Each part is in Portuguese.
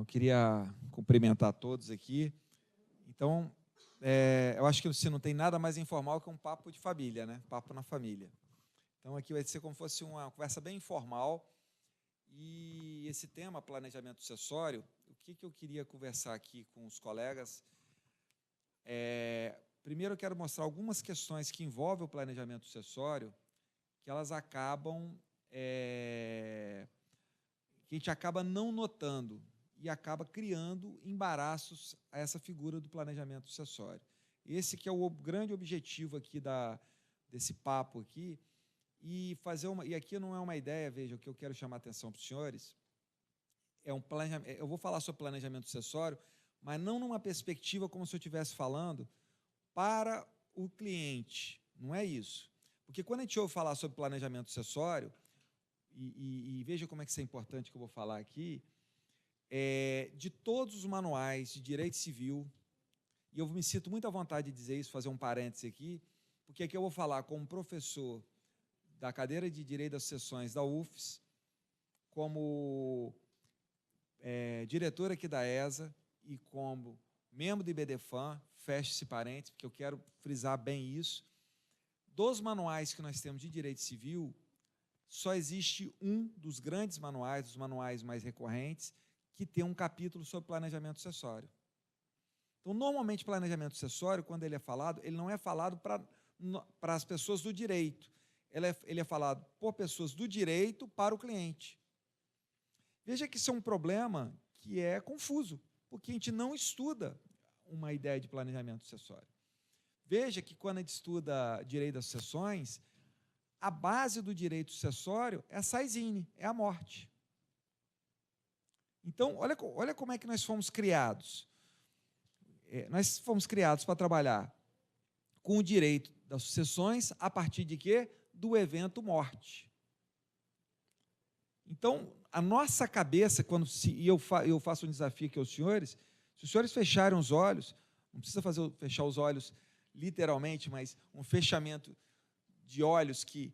Eu queria cumprimentar todos aqui. Então, eu acho que se não tem nada mais informal que um papo de família, né? Papo na família. Então, aqui vai ser como se fosse uma conversa bem informal. E esse tema, planejamento sucessório, o que eu queria conversar aqui com os colegas? Primeiro, eu quero mostrar algumas questões que envolvem o planejamento sucessório, que elas acabam, que a gente acaba não notando e acaba criando embaraços a essa figura do planejamento sucessório. Esse que é o grande objetivo aqui desse papo aqui, e aqui não é uma ideia, veja, o que eu quero chamar a atenção para os senhores, eu vou falar sobre planejamento sucessório, mas não numa perspectiva como se eu estivesse falando para o cliente, não é isso. Porque quando a gente ouve falar sobre planejamento sucessório, e veja como é que isso é importante que eu vou falar aqui, de todos os manuais de direito civil, e eu me sinto muito à vontade de dizer isso, fazer um parêntese aqui, porque aqui eu vou falar como professor da cadeira de Direito das Sucessões da UFES, como diretor aqui da ESA e como membro do IBDFAM, feche esse parênteses, porque eu quero frisar bem isso. Dos manuais que nós temos de direito civil, só existe um dos grandes manuais, dos manuais mais recorrentes, que tem um capítulo sobre planejamento sucessório. Então, normalmente, planejamento sucessório, quando ele é falado, ele não é falado para as pessoas do direito. Ele é falado por pessoas do direito para o cliente. Veja que isso é um problema que é confuso, porque a gente não estuda uma ideia de planejamento sucessório. Veja que quando a gente estuda direito das sucessões, a base do direito sucessório é a saisine, é a morte. Então, olha como é que nós fomos criados. Nós fomos criados para trabalhar com o direito das sucessões a partir de quê? Do evento morte. Então, a nossa cabeça, eu faço um desafio aqui aos senhores, se os senhores fecharem os olhos, não precisa fechar os olhos literalmente, mas um fechamento de olhos que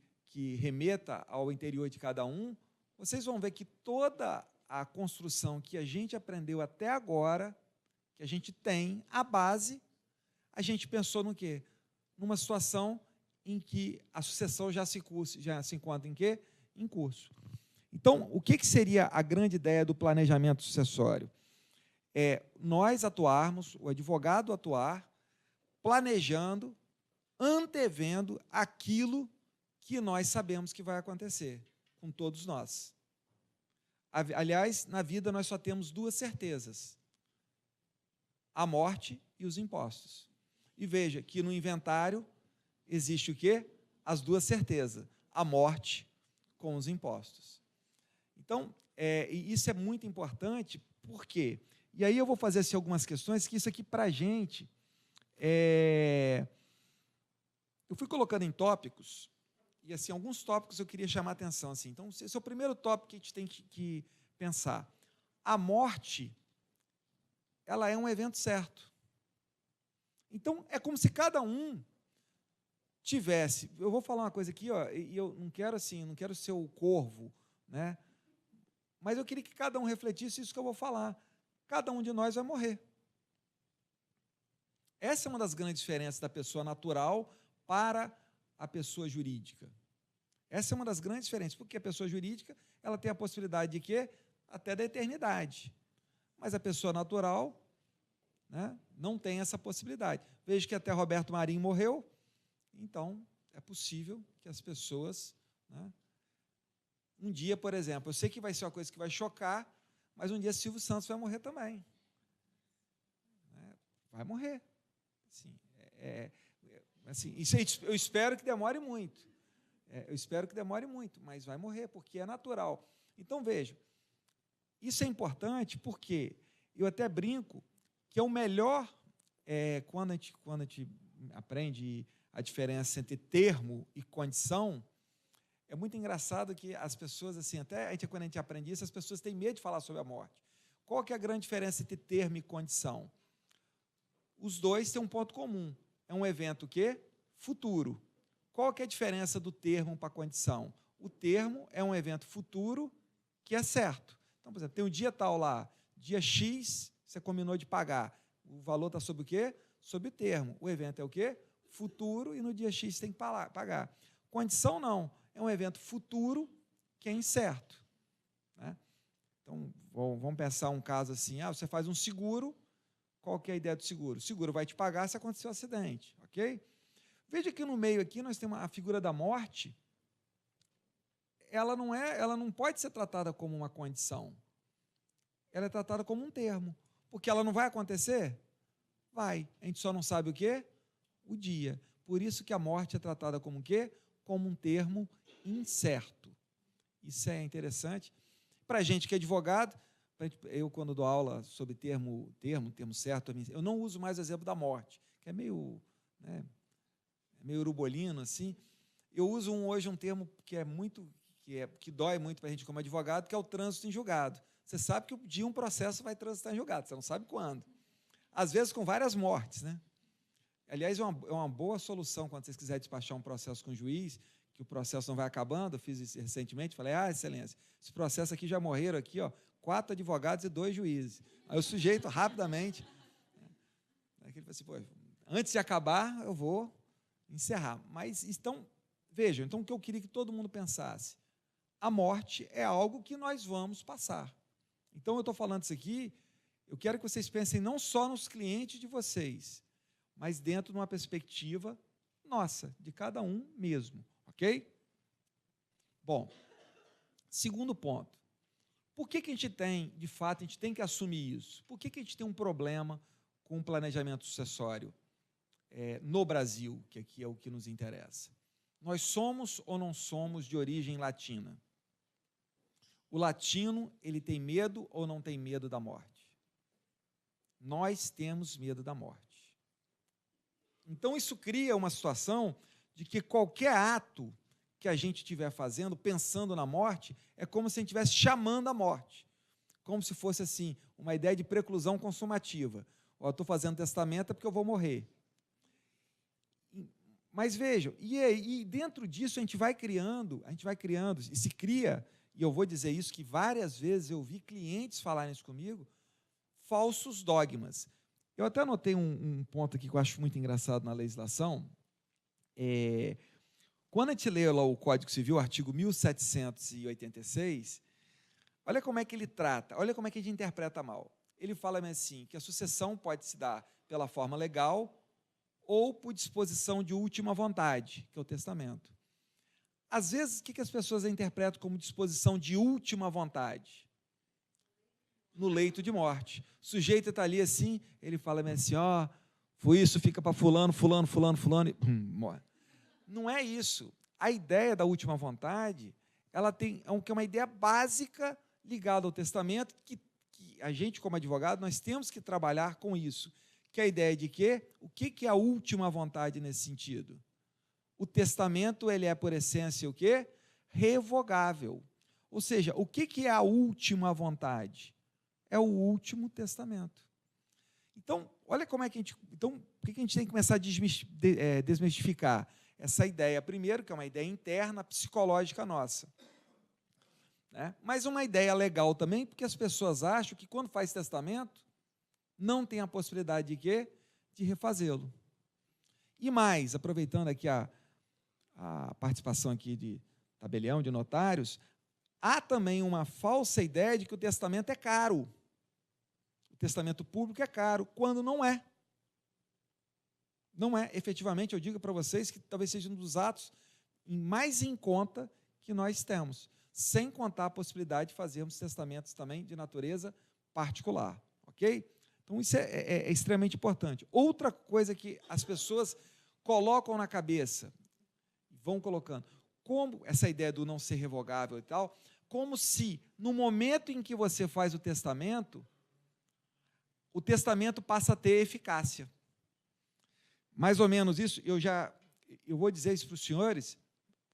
remeta ao interior de cada um, vocês vão ver que toda a construção que a gente aprendeu até agora, que a gente tem, a base, a gente pensou no quê? Numa situação em que a sucessão já se encontra em quê? Em curso. Então, o que seria a grande ideia do planejamento sucessório? Nós atuarmos, o advogado atuar, planejando, antevendo aquilo que nós sabemos que vai acontecer com todos nós. Aliás, na vida nós só temos duas certezas: a morte e os impostos. E veja que no inventário existe o quê? As duas certezas: a morte com os impostos. Então, isso é muito importante, por quê? E aí eu vou fazer assim, algumas questões, que isso aqui para a gente, eu fui colocando em tópicos, e assim, alguns tópicos eu queria chamar a atenção. Assim. Então, esse é o primeiro tópico que a gente tem que pensar. A morte, ela é um evento certo. Então, é como se cada um tivesse... Eu vou falar uma coisa aqui, ó, e eu não quero assim, não quero ser o corvo, né? Mas eu queria que cada um refletisse isso que eu vou falar. Cada um de nós vai morrer. Essa é uma das grandes diferenças da pessoa natural para a pessoa jurídica. Essa é uma das grandes diferenças, porque a pessoa jurídica ela tem a possibilidade de quê? Até da eternidade. Mas a pessoa natural, né, não tem essa possibilidade. Veja que até Roberto Marinho morreu, então é possível que as pessoas... né, um dia, por exemplo, eu sei que vai ser uma coisa que vai chocar, mas um dia Silvio Santos vai morrer também. Vai morrer. Assim, isso eu espero que demore muito. Eu espero que demore muito, mas vai morrer, porque é natural. Então, veja, isso é importante porque eu até brinco que é o melhor, quando a gente aprende a diferença entre termo e condição. É muito engraçado que as pessoas, assim, quando a gente aprende isso, as pessoas têm medo de falar sobre a morte. Qual que é a grande diferença entre termo e condição? Os dois têm um ponto comum. É um evento quê? Futuro. Qual que é a diferença do termo para a condição? O termo é um evento futuro que é certo. Então, por exemplo, tem um dia tal lá, dia X, você combinou de pagar. O valor está sob o quê? Sob o termo. O evento é o quê? Futuro, e no dia X você tem que pagar. Condição não. É um evento futuro que é incerto. Né? Então, vamos pensar um caso assim, você faz um seguro, qual que é a ideia do seguro? O seguro vai te pagar se acontecer um acidente, ok? Veja que no meio aqui nós temos a figura da morte, ela não pode ser tratada como uma condição, ela é tratada como um termo, porque ela não vai acontecer? Vai, a gente só não sabe o quê? O dia. Por isso que a morte é tratada como o quê? Como um termo incerto. Isso é interessante. Para a gente que é advogado, eu quando dou aula sobre termo certo, eu não uso mais o exemplo da morte, que é meio urubolino, assim. Eu uso hoje um termo que dói muito para a gente como advogado, que é o trânsito em julgado. Você sabe que um processo vai transitar em julgado, você não sabe quando. Às vezes com várias mortes, né? Aliás, é uma boa solução quando vocês quiserem despachar um processo com o juiz, que o processo não vai acabando. Eu fiz isso recentemente, falei, excelência, esse processo aqui já morreram aqui, 4 advogados e 2 juízes. Aí o sujeito, rapidamente, ele falou assim, antes de acabar, eu vou encerrar. Mas, então, vejam, o que eu queria que todo mundo pensasse, a morte é algo que nós vamos passar. Então, eu estou falando isso aqui, eu quero que vocês pensem não só nos clientes de vocês, mas dentro de uma perspectiva nossa, de cada um mesmo, ok? Bom, segundo ponto, por que a gente tem, de fato, a gente tem que assumir isso? Por que a gente tem um problema com o planejamento sucessório no Brasil, que aqui é o que nos interessa? Nós somos ou não somos de origem latina? O latino, ele tem medo ou não tem medo da morte? Nós temos medo da morte. Então, isso cria uma situação de que qualquer ato que a gente estiver fazendo, pensando na morte, é como se a gente estivesse chamando a morte. Como se fosse, assim, uma ideia de preclusão consumativa. Estou fazendo testamento porque eu vou morrer. Mas vejam, e dentro disso a gente vai criando, e se cria, e eu vou dizer isso, que várias vezes eu vi clientes falarem isso comigo, falsos dogmas. Eu até anotei um ponto aqui que eu acho muito engraçado na legislação. Quando a gente lê lá o Código Civil, artigo 1786, olha como é que ele trata, olha como é que a gente interpreta mal. Ele fala assim, que a sucessão pode se dar pela forma legal ou por disposição de última vontade, que é o testamento. Às vezes, o que as pessoas interpretam como disposição de última vontade? No leito de morte. O sujeito está ali assim, ele fala assim, foi isso, fica para fulano, e morre. Não é isso. A ideia da última vontade, ela tem uma ideia básica ligada ao testamento, que a gente, como advogado, nós temos que trabalhar com isso, que é a ideia de que, o que é a última vontade nesse sentido? O testamento, ele é, por essência, o quê? Revogável. Ou seja, o que é a última vontade? É o último testamento. Então, olha como é que a gente... Então, por que a gente tem que começar a desmistificar essa ideia? Primeiro, que é uma ideia interna, psicológica nossa. Né? Mas uma ideia legal também, porque as pessoas acham que quando faz testamento, não tem a possibilidade de quê? De refazê-lo. E mais, aproveitando aqui a participação aqui de tabelião, de notários, há também uma falsa ideia de que o testamento é caro. O testamento público é caro, quando não é. Não é, efetivamente, eu digo para vocês que talvez seja um dos atos mais em conta que nós temos, sem contar a possibilidade de fazermos testamentos também de natureza particular, ok? Então, isso é extremamente importante. Outra coisa que as pessoas colocam na cabeça, vão colocando, como essa ideia do não ser revogável e tal, como se, no momento em que você faz o testamento passa a ter eficácia. Mais ou menos isso, eu vou dizer isso para os senhores,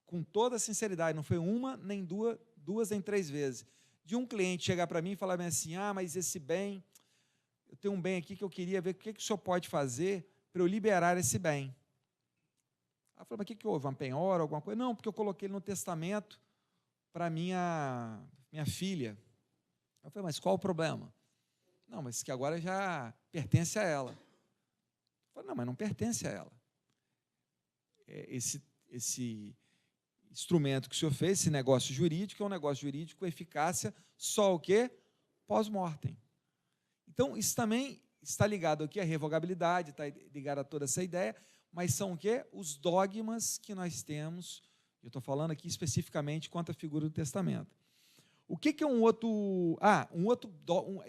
com toda sinceridade, não foi uma, nem duas, nem 3 vezes, de um cliente chegar para mim e falar assim, mas esse bem, eu tenho um bem aqui que eu queria ver o que o senhor pode fazer para eu liberar esse bem. Ela falou, mas o que houve? Uma penhora, alguma coisa? Não, porque eu coloquei ele no testamento para minha filha. Eu falei, mas qual o problema? Não, mas que agora já pertence a ela. Eu falei, não, mas não pertence a ela. Esse instrumento que o senhor fez, esse negócio jurídico, é um negócio jurídico com eficácia só o quê? Pós-mortem. Então, isso também está ligado aqui à revogabilidade, está ligado a toda essa ideia, mas são o quê? Os dogmas que nós temos, eu estou falando aqui especificamente quanto à figura do testamento. O que é um outro...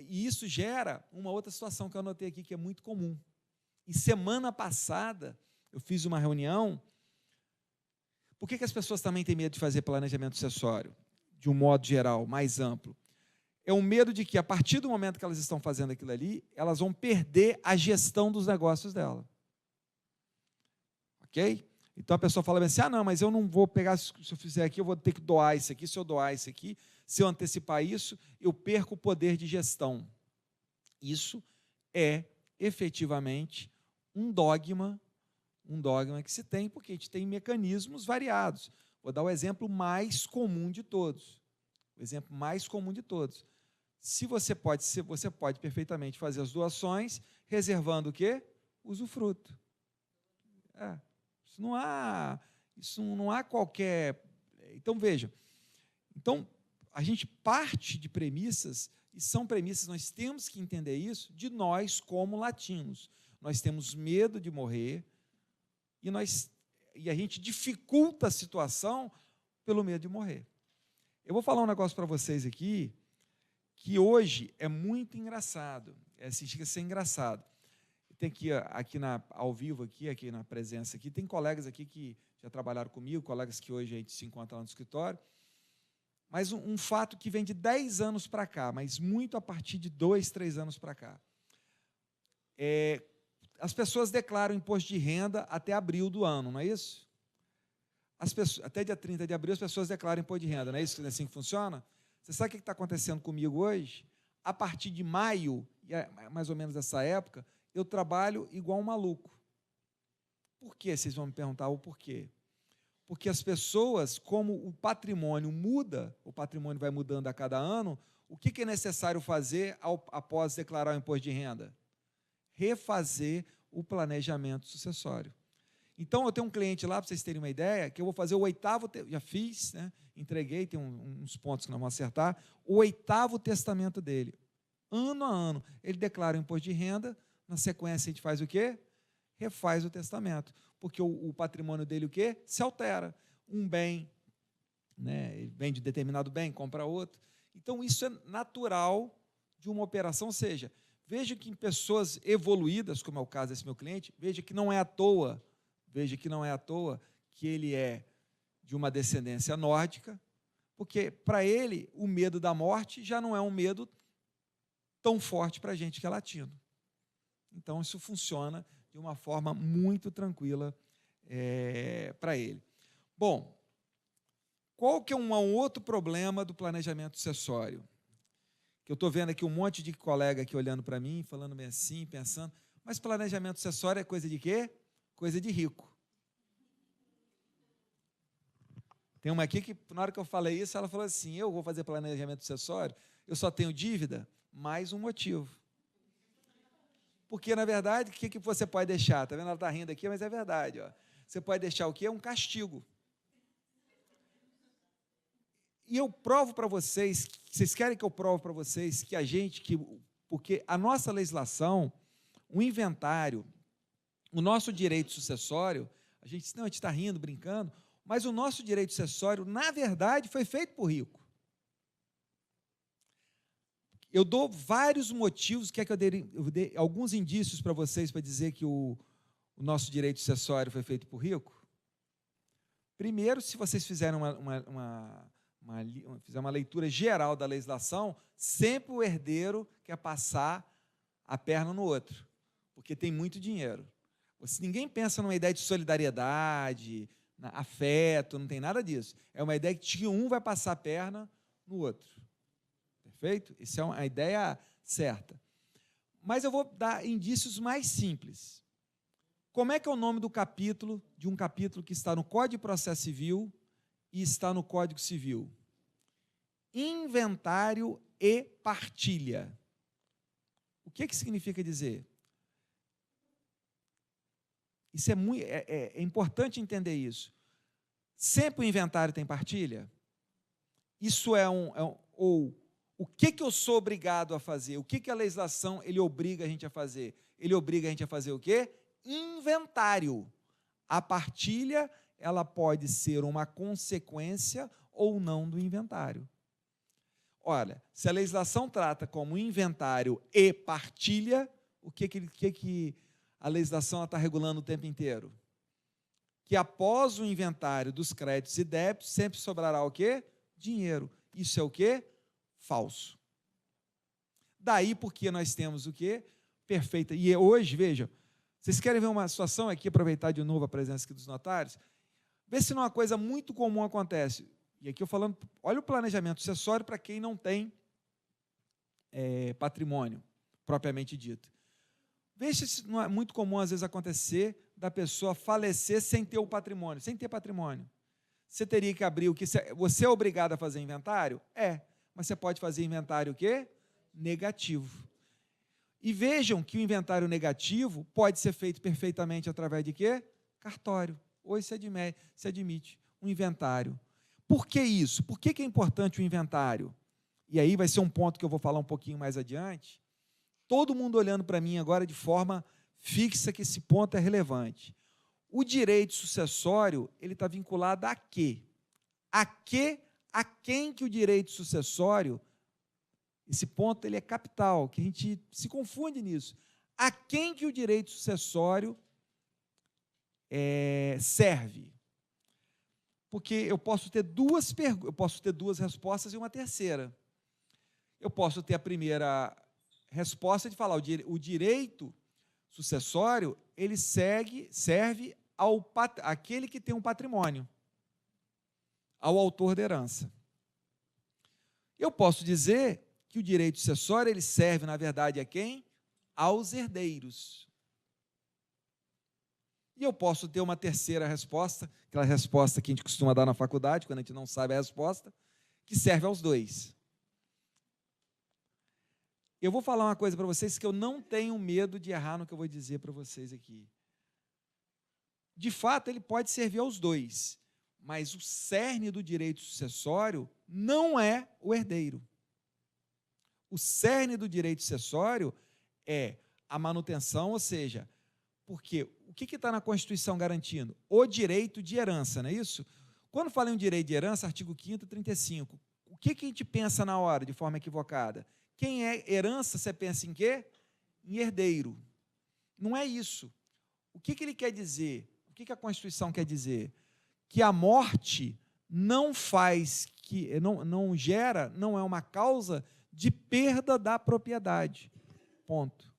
e isso gera uma outra situação que eu anotei aqui, que é muito comum. E semana passada, eu fiz uma reunião. Por que as pessoas também têm medo de fazer planejamento sucessório? De um modo geral, mais amplo. É um medo de que, a partir do momento que elas estão fazendo aquilo ali, elas vão perder a gestão dos negócios dela. Ok? Então a pessoa fala assim, não, mas eu não vou pegar, se eu fizer aqui, eu vou ter que doar isso aqui, se eu doar isso aqui, se eu antecipar isso, eu perco o poder de gestão. Isso é, efetivamente, um dogma que se tem, porque a gente tem mecanismos variados. Vou dar o exemplo mais comum de todos. O exemplo mais comum de todos. Você pode perfeitamente fazer as doações, reservando o quê? Usufruto. Isso não há qualquer... Então, veja. Então, a gente parte de premissas, e são premissas, nós temos que entender isso, de nós como latinos. Nós temos medo de morrer, e a gente dificulta a situação pelo medo de morrer. Eu vou falar um negócio para vocês aqui, que hoje é muito engraçado, chega a ser engraçado. Tem aqui ao vivo, aqui na presença, tem colegas aqui que já trabalharam comigo, colegas que hoje a gente se encontra lá no escritório, mas um fato que vem de 10 anos para cá, mas muito a partir de 2, 3 anos para cá. As pessoas declaram imposto de renda até abril do ano, não é isso? Até dia 30 de abril as pessoas declaram imposto de renda, não é isso? Assim que funciona? Você sabe o que está acontecendo comigo hoje? A partir de maio, mais ou menos essa época, eu trabalho igual um maluco. Por quê? Vocês vão me perguntar o porquê. Porque as pessoas, como o patrimônio muda, o patrimônio vai mudando a cada ano, o que é necessário fazer após declarar o imposto de renda? Refazer o planejamento sucessório. Então, eu tenho um cliente lá, para vocês terem uma ideia, que eu vou fazer o 8º, já fiz, né? Entreguei, tem uns pontos que nós vamos acertar, o 8º testamento dele. Ano a ano, ele declara o imposto de renda, na sequência a gente faz o quê? Refaz o testamento, porque o patrimônio dele o quê? Se altera. Um bem, né? Ele vende determinado bem, compra outro. Então, isso é natural de uma operação, ou seja, veja que em pessoas evoluídas, como é o caso desse meu cliente, veja que não é à toa que ele é de uma descendência nórdica, porque para ele o medo da morte já não é um medo tão forte para a gente que é latino. Então isso funciona de uma forma muito tranquila para ele. Bom, qual que é um outro problema do planejamento sucessório? Que eu estou vendo aqui um monte de colega aqui olhando para mim, falando bem assim, pensando, mas planejamento sucessório é coisa de quê? Coisa de rico. Tem uma aqui que, na hora que eu falei isso, ela falou assim, eu vou fazer planejamento sucessório, eu só tenho dívida, mais um motivo. Porque, na verdade, o que você pode deixar? Está vendo? Ela está rindo aqui, mas é verdade. Ó. Você pode deixar o quê? Um castigo. E eu provo para vocês, vocês querem que eu prove para vocês que porque a nossa legislação, o inventário, o nosso direito sucessório, a gente está rindo, brincando, mas o nosso direito sucessório, na verdade, foi feito por rico. Eu dou vários motivos, quer que eu dê alguns indícios para vocês para dizer que o nosso direito sucessório foi feito por rico? Primeiro, se vocês fizerem uma leitura geral da legislação, sempre o herdeiro quer passar a perna no outro, porque tem muito dinheiro. Ninguém pensa numa ideia de solidariedade, afeto, não tem nada disso. É uma ideia que um vai passar a perna no outro. Perfeito? Essa é uma ideia certa. Mas eu vou dar indícios mais simples. Como é que é o nome do capítulo, de um capítulo que está no Código de Processo Civil e está no Código Civil? Inventário e partilha. O que significa dizer? Isso é importante entender isso. Sempre o inventário tem partilha? Isso ou o que eu sou obrigado a fazer? O que a legislação ele obriga a gente a fazer? Ele obriga a gente a fazer o quê? Inventário. A partilha, ela pode ser uma consequência ou não do inventário. Olha, se a legislação trata como inventário e partilha, o que a legislação está regulando o tempo inteiro? Que após o inventário dos créditos e débitos, sempre sobrará o quê? Dinheiro. Isso é o quê? Falso. Daí porque nós temos o quê? Perfeita. E hoje, vejam, vocês querem ver uma situação aqui, aproveitar de novo a presença aqui dos notários? Vê se não uma coisa muito comum acontece. E aqui eu falando, olha o planejamento sucessório para quem não tem patrimônio, propriamente dito. Veja se não é muito comum, às vezes, acontecer da pessoa falecer sem ter o patrimônio, sem ter patrimônio. Você teria que abrir o que... Você é obrigado a fazer inventário? Mas você pode fazer inventário o quê? Negativo. E vejam que o inventário negativo pode ser feito perfeitamente através de quê? Cartório. Hoje se admite um inventário. Por que isso? Por que é importante o inventário? E aí vai ser um ponto que eu vou falar um pouquinho mais adiante. Todo mundo olhando para mim agora de forma fixa que esse ponto é relevante. O direito sucessório, ele está vinculado a quê? A quem que o direito sucessório, esse ponto ele é capital, que a gente se confunde nisso. A quem que o direito sucessório serve? Porque eu posso ter duas respostas e uma terceira. Eu posso ter a primeira resposta de falar o direito sucessório, ele serve àquele que tem um patrimônio, ao autor da herança. Eu posso dizer que o direito sucessório, ele serve, na verdade, a quem? Aos herdeiros. E eu posso ter uma terceira resposta, aquela resposta que a gente costuma dar na faculdade, quando a gente não sabe a resposta, que serve aos dois. Eu vou falar uma coisa para vocês que eu não tenho medo de errar no que eu vou dizer para vocês aqui. De fato, ele pode servir aos dois, mas o cerne do direito sucessório não é o herdeiro. O cerne do direito sucessório é a manutenção, ou seja, porque o que está na Constituição garantindo? O direito de herança, não é isso? Quando fala em direito de herança, artigo 5º, 35, o que a gente pensa na hora, de forma equivocada? Quem é herança, você pensa em quê? Em herdeiro. Não é isso. O que ele quer dizer? O que a Constituição quer dizer? Que a morte não é uma causa de perda da propriedade. Ponto.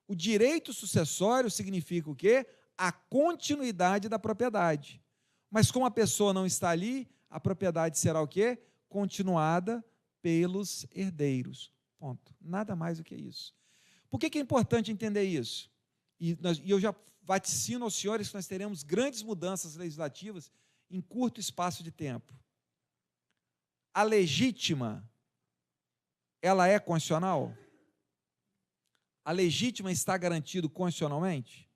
O direito sucessório significa o quê? A continuidade da propriedade. Mas como a pessoa não está ali, a propriedade será o quê? Continuada pelos herdeiros. Ponto. Nada mais do que isso. Por que é importante entender isso? E eu já vaticino aos senhores que nós teremos grandes mudanças legislativas em curto espaço de tempo. A legítima, ela é constitucional? A legítima está garantido constitucionalmente?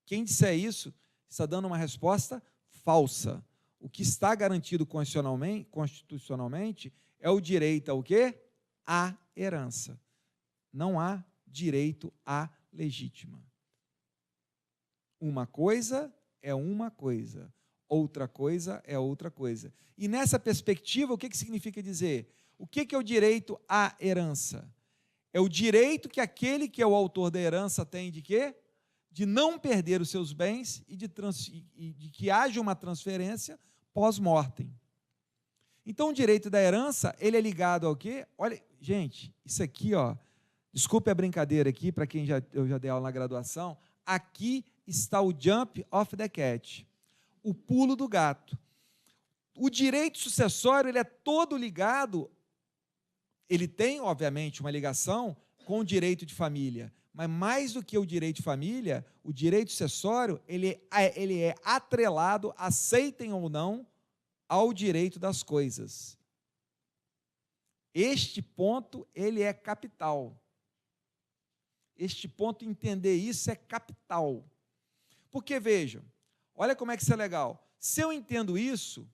Quem disser isso está dando uma resposta falsa. O que está garantido constitucionalmente é o direito ao quê? À herança. Não há direito à legítima. Uma coisa é uma coisa, outra coisa é outra coisa. E nessa perspectiva, o que significa dizer? O que é o direito à herança? É o direito que aquele que é o autor da herança tem de quê? De não perder os seus bens e de que haja uma transferência pós-mortem. Então, o direito da herança, ele é ligado ao quê? Olha, gente, isso aqui, desculpe a brincadeira aqui, para quem eu já dei aula na graduação, aqui está o jump of the cat, o pulo do gato. O direito sucessório, ele é todo ligado, ele tem, obviamente, uma ligação com o direito de família, mas mais do que o direito de família, o direito sucessório, ele é atrelado, aceitem ou não, ao direito das coisas. Este ponto, ele é capital. Este ponto, entender isso é capital. Porque, vejam, olha como é que isso é legal. Se eu entendo isso,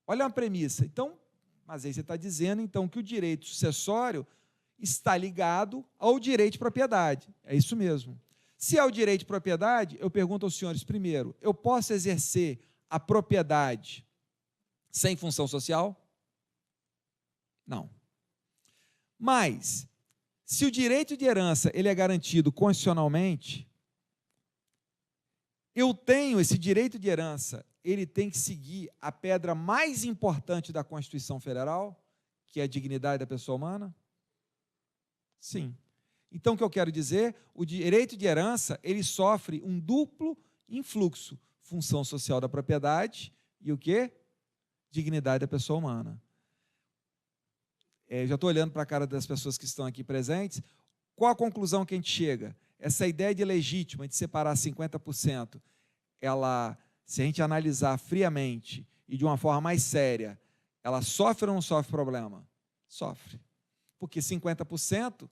olha uma premissa. Então, mas aí você está dizendo, então, que o direito sucessório está ligado ao direito de propriedade. É isso mesmo. Se é o direito de propriedade, eu pergunto aos senhores primeiro, eu posso exercer a propriedade sem função social? Não. Mas, se o direito de herança ele é garantido constitucionalmente, eu tenho esse direito de herança, ele tem que seguir a pedra mais importante da Constituição Federal, que é a dignidade da pessoa humana? Sim. Então, o que eu quero dizer, o direito de herança, ele sofre um duplo influxo, função social da propriedade e o quê? Dignidade da pessoa humana. Já estou olhando para a cara das pessoas que estão aqui presentes. Qual a conclusão que a gente chega? Essa ideia de legítima, de separar 50%, ela, se a gente analisar friamente e de uma forma mais séria, ela sofre ou não sofre problema? Sofre. Porque 50%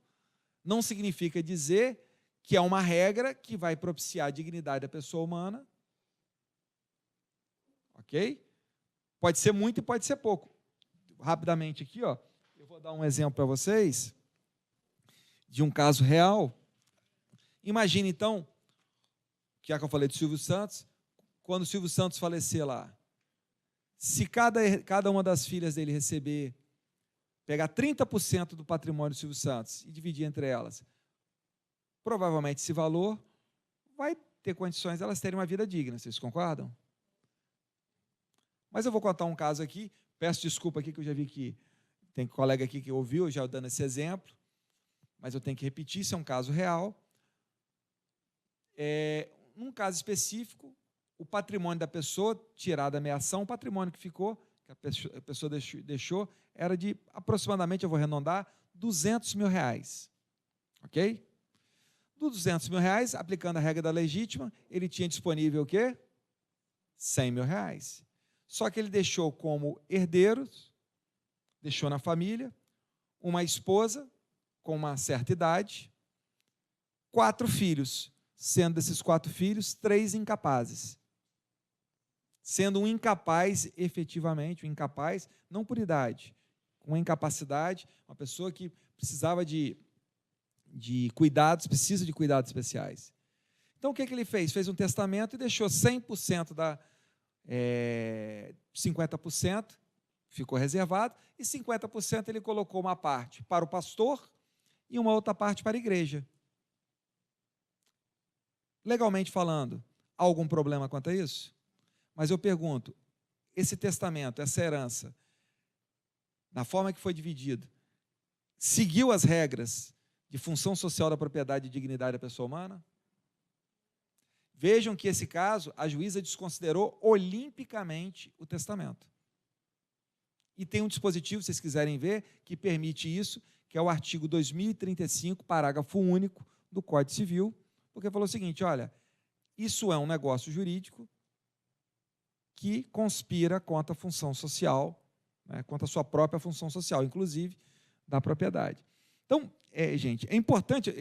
não significa dizer que é uma regra que vai propiciar a dignidade da pessoa humana. Ok? Pode ser muito e pode ser pouco. Rapidamente aqui, ó, eu vou dar um exemplo para vocês de um caso real. Imagine, então, já que eu falei de Silvio Santos, quando o Silvio Santos falecer lá, se cada uma das filhas dele pegar 30% do patrimônio do Silvio Santos e dividir entre elas, provavelmente esse valor vai ter condições de elas terem uma vida digna, vocês concordam? Mas eu vou contar um caso aqui, peço desculpa aqui que eu já vi que tem colega aqui que ouviu, já dando esse exemplo, mas eu tenho que repetir, isso é um caso real. Num caso específico, o patrimônio da pessoa, tirado da ameação, o patrimônio que ficou, que a pessoa deixou, era de aproximadamente, eu vou arredondar, R$200 mil. Ok? Dos R$200 mil, aplicando a regra da legítima, ele tinha disponível o quê? R$100 mil. Só que ele deixou como herdeiros, deixou na família, uma esposa com uma certa idade, 4 filhos, sendo desses 4 filhos, 3 incapazes. Sendo um incapaz, efetivamente, um incapaz, não por idade, com incapacidade, uma pessoa que precisava de cuidados, precisa de cuidados especiais. Então, o que ele fez? Fez um testamento e deixou 100% 50% ficou reservado, e 50% ele colocou uma parte para o pastor e uma outra parte para a igreja. Legalmente falando, há algum problema quanto a isso? Mas eu pergunto, esse testamento, essa herança, na forma que foi dividido, seguiu as regras de função social da propriedade e dignidade da pessoa humana? Vejam que esse caso, a juíza desconsiderou olimpicamente o testamento. E tem um dispositivo, se vocês quiserem ver, que permite isso, que é o artigo 2035, parágrafo único do Código Civil, porque falou o seguinte, olha, isso é um negócio jurídico que conspira contra a função social, né, contra a sua própria função social, inclusive da propriedade. Então, gente, é importante,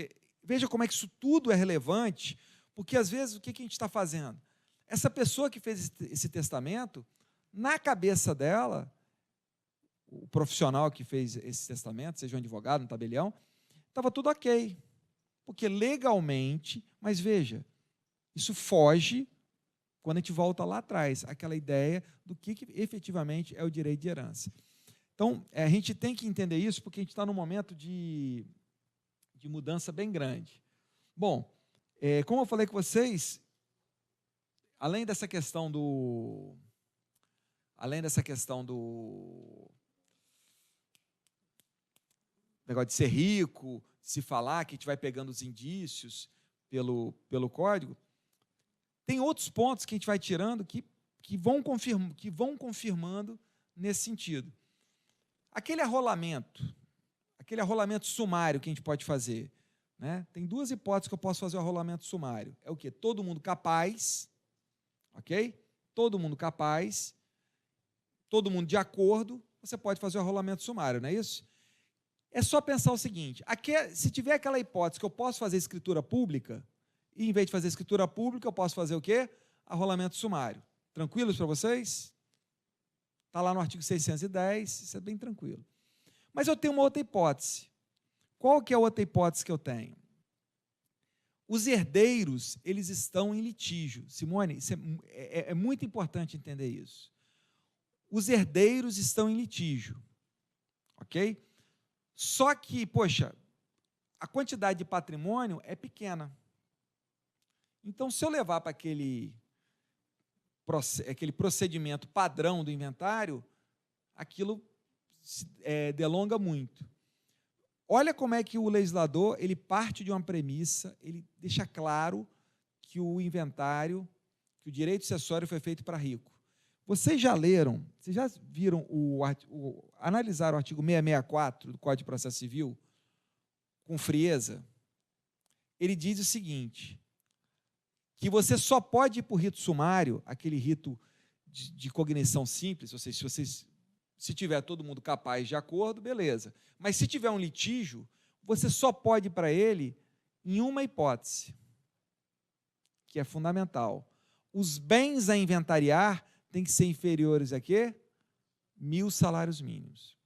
veja como é que isso tudo é relevante, porque às vezes o que a gente está fazendo? Essa pessoa que fez esse testamento, na cabeça dela, o profissional que fez esse testamento, seja um advogado, um tabelião, estava tudo ok, porque legalmente, mas veja, isso foge quando a gente volta lá atrás, aquela ideia do que efetivamente é o direito de herança. Então, a gente tem que entender isso, porque a gente está num momento de mudança bem grande. Bom, como eu falei com vocês, além dessa questão do negócio de ser rico, de se falar que a gente vai pegando os indícios pelo código, tem outros pontos que a gente vai tirando que vão confirmando nesse sentido. Aquele arrolamento sumário que a gente pode fazer, né? Tem 2 hipóteses que eu posso fazer o arrolamento sumário. É o quê? Todo mundo capaz, ok? Todo mundo capaz, todo mundo de acordo, você pode fazer o arrolamento sumário, não é isso? É só pensar o seguinte, se tiver aquela hipótese que eu posso fazer escritura pública, e em vez de fazer escritura pública, eu posso fazer o quê? Arrolamento sumário. Tranquilos para vocês? Está lá no artigo 610, isso é bem tranquilo. Mas eu tenho uma outra hipótese. Qual que é a outra hipótese que eu tenho? Os herdeiros, eles estão em litígio. Simone, isso é muito importante entender isso. Os herdeiros estão em litígio, ok? Só que, poxa, a quantidade de patrimônio é pequena. Então, se eu levar para aquele procedimento padrão do inventário, aquilo delonga muito. Olha como é que o legislador ele parte de uma premissa, ele deixa claro que o inventário, que o direito sucessório foi feito para rico. Vocês já leram, vocês já viram, analisaram o artigo 664 do Código de Processo Civil com frieza? Ele diz o seguinte, que você só pode ir para o rito sumário, aquele rito de cognição simples, ou seja, se tiver todo mundo capaz de acordo, beleza. Mas se tiver um litígio, você só pode ir para ele em uma hipótese, que é fundamental. Os bens a inventariar têm que ser inferiores a quê? 1.000 salários mínimos.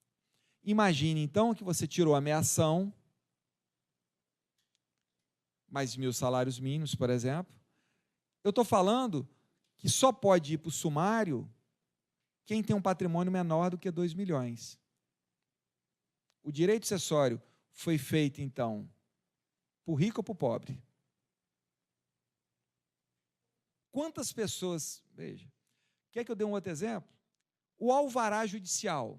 Imagine, então, que você tirou a meação, mais 1.000 salários mínimos, por exemplo. Eu estou falando que só pode ir para o sumário quem tem um patrimônio menor do que 2 milhões. O direito sucessório foi feito, então, para o rico ou para o pobre? Quantas pessoas... Veja, quer que eu dê um outro exemplo? O alvará judicial.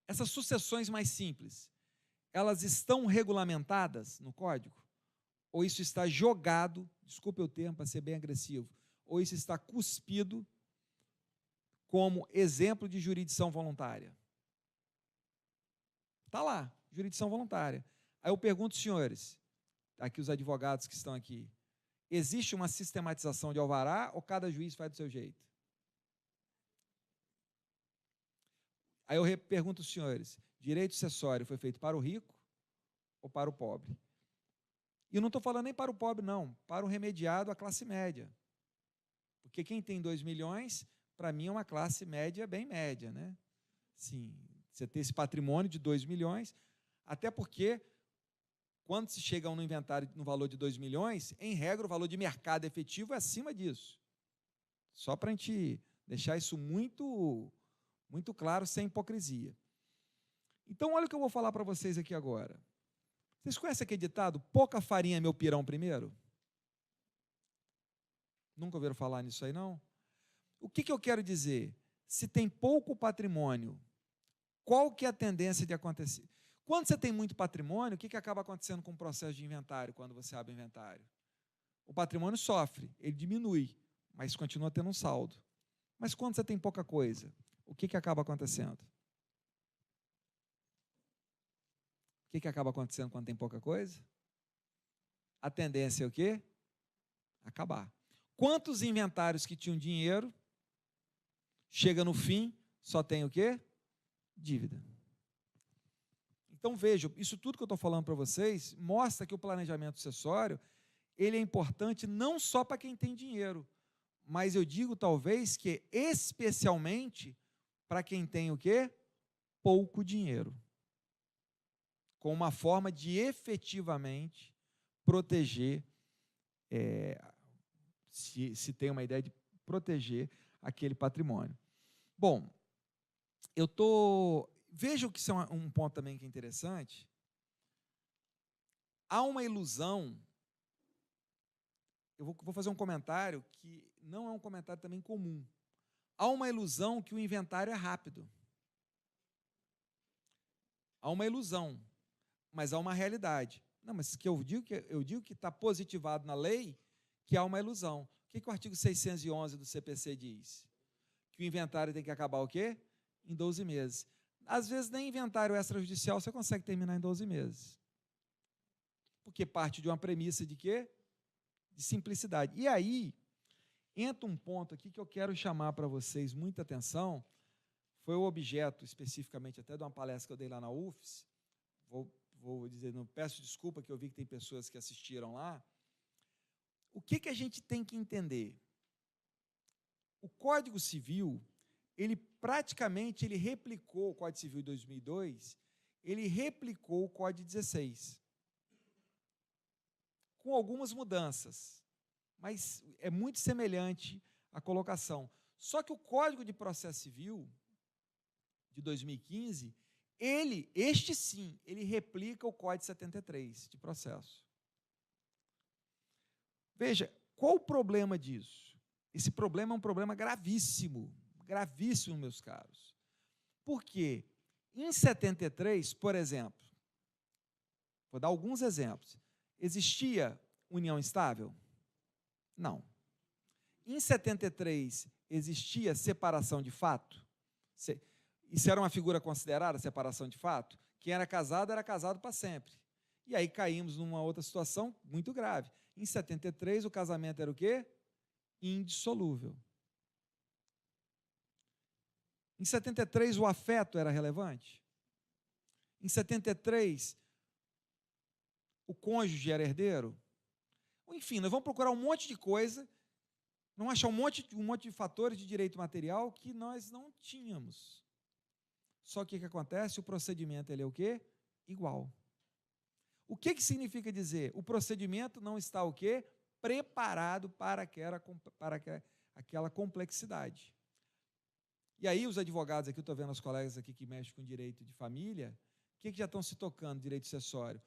Essas sucessões mais simples, elas estão regulamentadas no Código? Ou isso está jogado, desculpe o termo para ser bem agressivo, ou isso está cuspido como exemplo de jurisdição voluntária? Está lá, jurisdição voluntária. Aí eu pergunto, senhores, aqui os advogados que estão aqui, existe uma sistematização de alvará ou cada juiz faz do seu jeito? Aí eu pergunto aos senhores, direito sucessório foi feito para o rico ou para o pobre? E eu não estou falando nem para o pobre, não, para o remediado, a classe média. Porque quem tem 2 milhões, para mim é uma classe média bem média, né? Sim, você ter esse patrimônio de 2 milhões, até porque, quando se chega no inventário no valor de 2 milhões, em regra, o valor de mercado efetivo é acima disso. Só para a gente deixar isso muito, muito claro, sem hipocrisia. Então, olha o que eu vou falar para vocês aqui agora. Vocês conhecem aquele ditado, pouca farinha meu pirão primeiro? Nunca ouviram falar nisso aí, não? O que eu quero dizer? Se tem pouco patrimônio, qual que é a tendência de acontecer? Quando você tem muito patrimônio, o que acaba acontecendo com o processo de inventário, quando você abre o inventário? O patrimônio sofre, ele diminui, mas continua tendo um saldo. Mas quando você tem pouca coisa, o que acaba acontecendo? O que acaba acontecendo quando tem pouca coisa? A tendência é o quê? Acabar. Quantos inventários que tinham dinheiro, chega no fim, só tem o quê? Dívida. Então, vejam, isso tudo que eu estou falando para vocês mostra que o planejamento sucessório, ele é importante não só para quem tem dinheiro, mas eu digo talvez que especialmente para quem tem o quê? Pouco dinheiro. Com uma forma de efetivamente proteger, se tem uma ideia de proteger aquele patrimônio. Bom, veja que isso é um ponto também que é interessante. Há uma ilusão, eu vou fazer um comentário que não é um comentário também comum. Há uma ilusão que o inventário é rápido. Há uma ilusão, mas há uma realidade. Não, mas que eu digo que está positivado na lei que há uma ilusão. O que o artigo 611 do CPC diz? Que o inventário tem que acabar o quê? Em 12 meses. Às vezes, nem inventário extrajudicial você consegue terminar em 12 meses. Porque parte de uma premissa de quê? De simplicidade. E aí, entra um ponto aqui que eu quero chamar para vocês muita atenção, foi o objeto, especificamente, até de uma palestra que eu dei lá na UFES. Vou dizer, não peço desculpa, que eu vi que tem pessoas que assistiram lá. O que a gente tem que entender? O Código Civil, ele praticamente replicou o Código Civil de 2002, ele replicou o Código 16, com algumas mudanças, mas é muito semelhante a colocação. Só que o Código de Processo Civil, de 2015, este sim, ele replica o Código 73 de processo. Veja, qual o problema disso? Esse problema é um problema gravíssimo, gravíssimo, meus caros. Por quê? Em 73, por exemplo, vou dar alguns exemplos, existia união estável? Não. Em 73, existia separação de fato? Isso era uma figura considerada, separação de fato? Quem era casado para sempre. E aí caímos numa outra situação muito grave. Em 73, o casamento era o quê? Indissolúvel. Em 73, o afeto era relevante? Em 73, o cônjuge era herdeiro? Enfim, nós vamos procurar um monte de coisa, vamos achar um monte de fatores de direito material que nós não tínhamos. Só que o que acontece? O procedimento ele é o quê? Igual. O que significa dizer? O procedimento não está o quê? Preparado para aquela complexidade. E aí os advogados aqui, eu estou vendo os colegas aqui que mexem com direito de família, o que já estão se tocando, direito sucessório?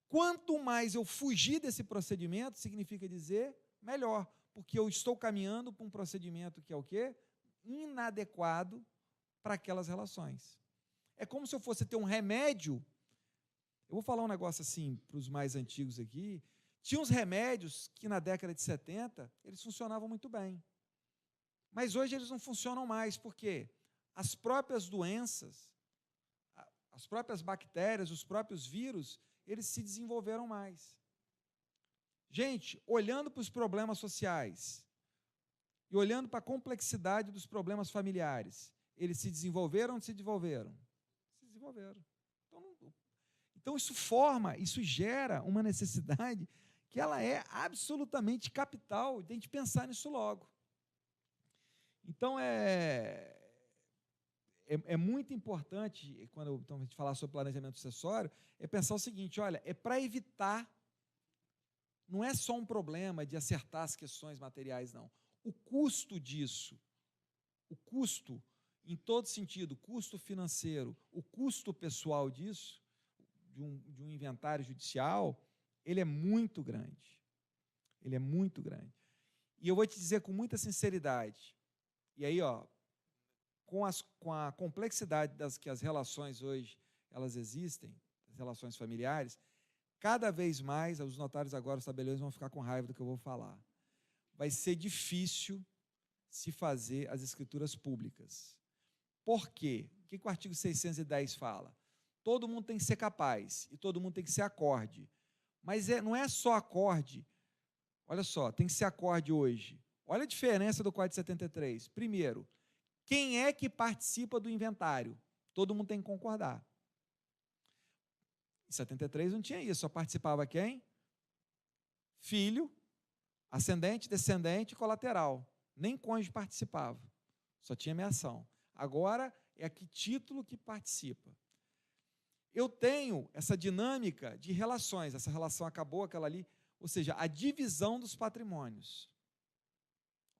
Quanto mais eu fugir desse procedimento, significa dizer melhor, porque eu estou caminhando para um procedimento que é o quê? Inadequado para aquelas relações. É como se eu fosse ter um remédio. Eu vou falar um negócio assim para os mais antigos aqui. Tinha uns remédios que na década de 70 eles funcionavam muito bem. Mas hoje eles não funcionam mais, porque as próprias doenças, as próprias bactérias, os próprios vírus, eles se desenvolveram mais. Gente, olhando para os problemas sociais e olhando para a complexidade dos problemas familiares, eles se desenvolveram ou não se desenvolveram? Se desenvolveram. Então isso gera uma necessidade que ela é absolutamente capital, tem que pensar nisso logo. Então, é muito importante, quando a gente falar sobre planejamento sucessório, é pensar o seguinte, olha, é para evitar, não é só um problema de acertar as questões materiais, não. O custo disso, o custo, em todo sentido, o custo financeiro, o custo pessoal disso, de um inventário judicial, ele é muito grande. Ele é muito grande. E eu vou te dizer com muita sinceridade, e aí, com a complexidade que as relações hoje elas existem, as relações familiares, cada vez mais, os notários agora, os tabeliões vão ficar com raiva do que eu vou falar. Vai ser difícil se fazer as escrituras públicas. Por quê? O que o artigo 610 fala? Todo mundo tem que ser capaz, e todo mundo tem que ser acorde. Mas não é só acorde. Olha só, tem que ser acorde hoje. Olha a diferença do Código 73. Primeiro, quem é que participa do inventário? Todo mundo tem que concordar. Em 73 não tinha isso, só participava quem? Filho, ascendente, descendente e colateral. Nem cônjuge participava, só tinha meação. Agora é a que título que participa. Eu tenho essa dinâmica de relações, essa relação acabou, aquela ali, ou seja, a divisão dos patrimônios.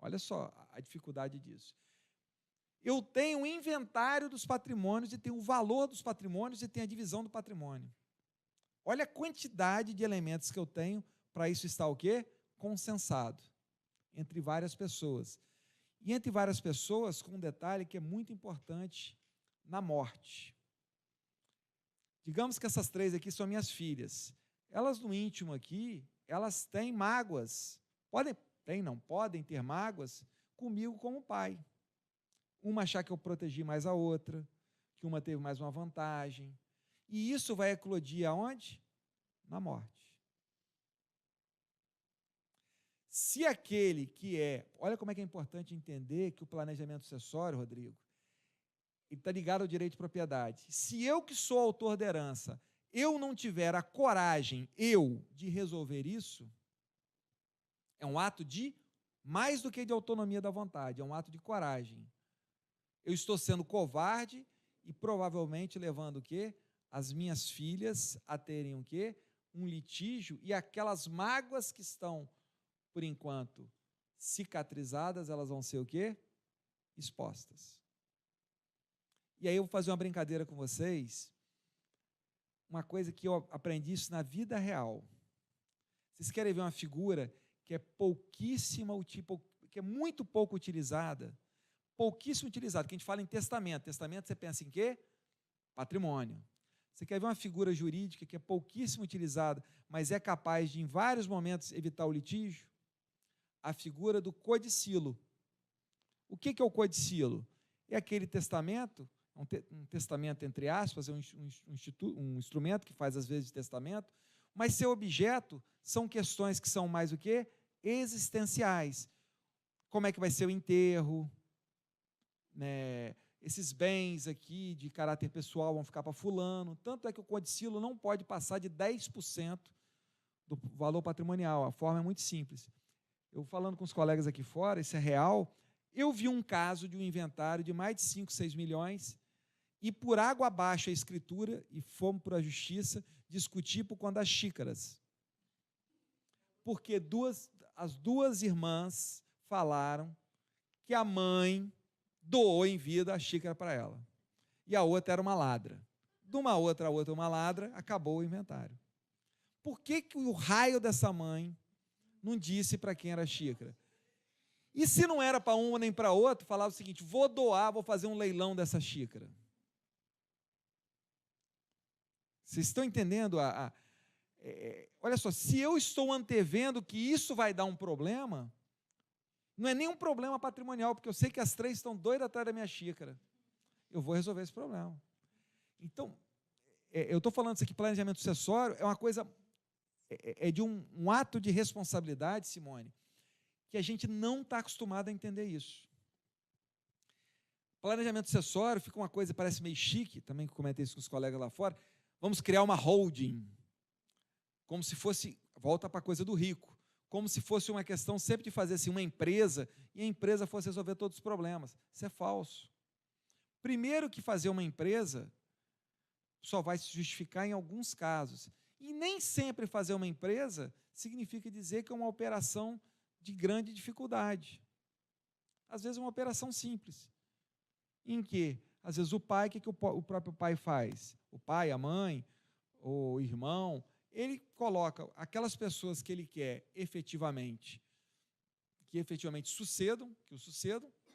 Olha só a dificuldade disso. Eu tenho o inventário dos patrimônios e tenho o valor dos patrimônios e tenho a divisão do patrimônio. Olha a quantidade de elementos que eu tenho para isso estar o quê? Consensado entre várias pessoas. E entre várias pessoas, com um detalhe que é muito importante, na morte. Digamos que essas 3 aqui são minhas filhas. Elas no íntimo aqui, elas têm mágoas. Podem ter mágoas comigo como pai. Uma achar que eu protegi mais a outra, que uma teve mais uma vantagem. E isso vai eclodir aonde? Na morte. Se aquele que olha como é que é importante entender que o planejamento sucessório, Rodrigo, ele está ligado ao direito de propriedade. Se eu, que sou autor da herança, eu não tiver a coragem, de resolver isso, é um ato de, mais do que de autonomia da vontade, é um ato de coragem. Eu estou sendo covarde e provavelmente levando o quê? As minhas filhas a terem o quê? Um litígio, e aquelas mágoas que estão, por enquanto, cicatrizadas, elas vão ser o quê? Expostas. E aí eu vou fazer uma brincadeira com vocês, uma coisa que eu aprendi isso na vida real. Vocês querem ver uma figura que é que é muito pouco utilizada, que a gente fala em testamento. Testamento você pensa em quê? Patrimônio. Você quer ver uma figura jurídica que é pouquíssimo utilizada, mas é capaz de, em vários momentos, evitar o litígio? A figura do codicilo. O que é o codicilo? É aquele testamento, um testamento entre aspas, é um instrumento que faz às vezes de testamento, mas seu objeto são questões que são mais o quê? Existenciais. Como é que vai ser o enterro? Né? Esses bens aqui de caráter pessoal vão ficar para fulano. Tanto é que o codicilo não pode passar de 10% do valor patrimonial. A forma é muito simples. Eu falando com os colegas aqui fora, isso é real, eu vi um caso de um inventário de mais de 5, 6 milhões, e por água abaixo a escritura, e fomos para a justiça discutir por conta das xícaras. Porque as duas irmãs falaram que a mãe doou em vida a xícara para ela. E a outra era uma ladra. De uma outra, a outra uma ladra, acabou o inventário. Por que o raio dessa mãe não disse para quem era a xícara? E se não era para uma nem para outra, falava o seguinte: vou doar, vou fazer um leilão dessa xícara. Vocês estão entendendo? Olha só, se eu estou antevendo que isso vai dar um problema, não é nem um problema patrimonial, porque eu sei que as três estão doidas atrás da minha xícara. Eu vou resolver esse problema. Então, eu estou falando isso aqui, planejamento sucessório, é uma coisa, é de um ato de responsabilidade, Simone, que a gente não está acostumado a entender isso. Planejamento sucessório fica uma coisa, parece meio chique, também comentei isso com os colegas lá fora, vamos criar uma holding, como se fosse, volta para a coisa do rico, como se fosse uma questão sempre de fazer assim, uma empresa, e a empresa fosse resolver todos os problemas. Isso é falso. Primeiro que fazer uma empresa só vai se justificar em alguns casos. E nem sempre fazer uma empresa significa dizer que é uma operação de grande dificuldade. Às vezes é uma operação simples, em que, às vezes, o pai, o que o próprio pai faz? O pai, a mãe, o irmão, ele coloca aquelas pessoas que ele quer efetivamente, que o sucedam,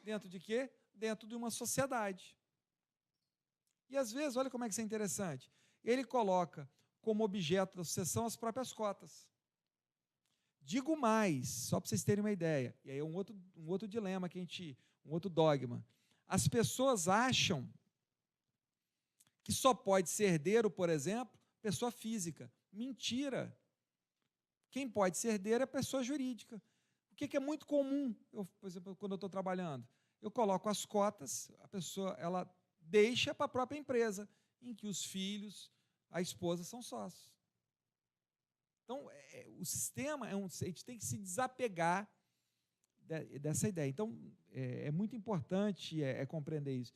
dentro de quê? Dentro de uma sociedade. E, às vezes, olha como é que isso é interessante, ele coloca como objeto da sucessão as próprias cotas. Digo mais, só para vocês terem uma ideia, e aí é um outro dilema, um outro dogma. As pessoas acham que só pode ser herdeiro, por exemplo, pessoa física. Mentira. Quem pode ser herdeiro é pessoa jurídica. O que é muito comum, por exemplo, quando eu estou trabalhando? Eu coloco as cotas, a pessoa ela deixa para a própria empresa, em que os filhos, a esposa são sócios. Então, o sistema, a gente tem que se desapegar dessa ideia. Então, é muito importante compreender isso.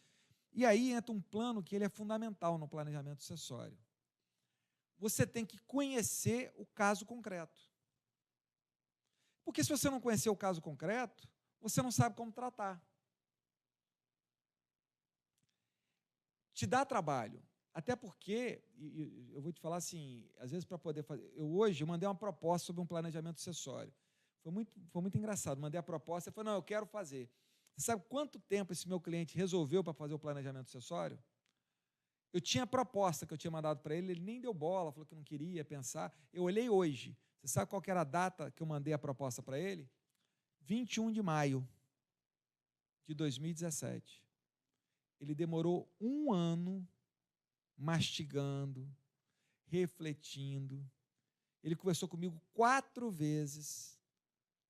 E aí entra um plano que ele é fundamental no planejamento sucessório. Você tem que conhecer o caso concreto. Porque se você não conhecer o caso concreto, você não sabe como tratar. Te dá trabalho. Até porque, eu vou te falar assim, às vezes para poder fazer... Hoje eu mandei uma proposta sobre um planejamento sucessório. Foi muito engraçado. Mandei a proposta e falei, não, eu quero fazer. Você sabe quanto tempo esse meu cliente resolveu para fazer o planejamento sucessório? Eu tinha a proposta que eu tinha mandado para ele, ele nem deu bola, falou que não queria pensar. Eu olhei hoje. Você sabe qual que era a data que eu mandei a proposta para ele? 21 de maio de 2017. Ele demorou 1 ano mastigando, refletindo. Ele conversou comigo 4 vezes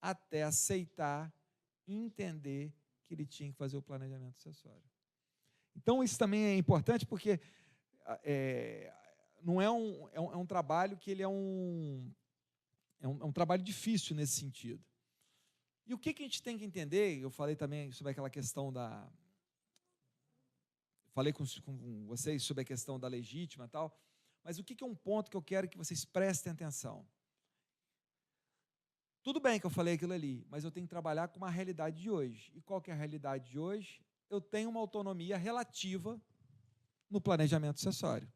até aceitar e entender que ele tinha que fazer o planejamento sucessório. Então, isso também é importante porque não é um trabalho que ele é um trabalho difícil nesse sentido. E o que a gente tem que entender, eu falei também sobre aquela questão falei com vocês sobre a questão da legítima e tal, mas o que é um ponto que eu quero que vocês prestem atenção? Tudo bem que eu falei aquilo ali, mas eu tenho que trabalhar com uma realidade de hoje. E qual que é a realidade de hoje? Eu tenho uma autonomia relativa no planejamento sucessório.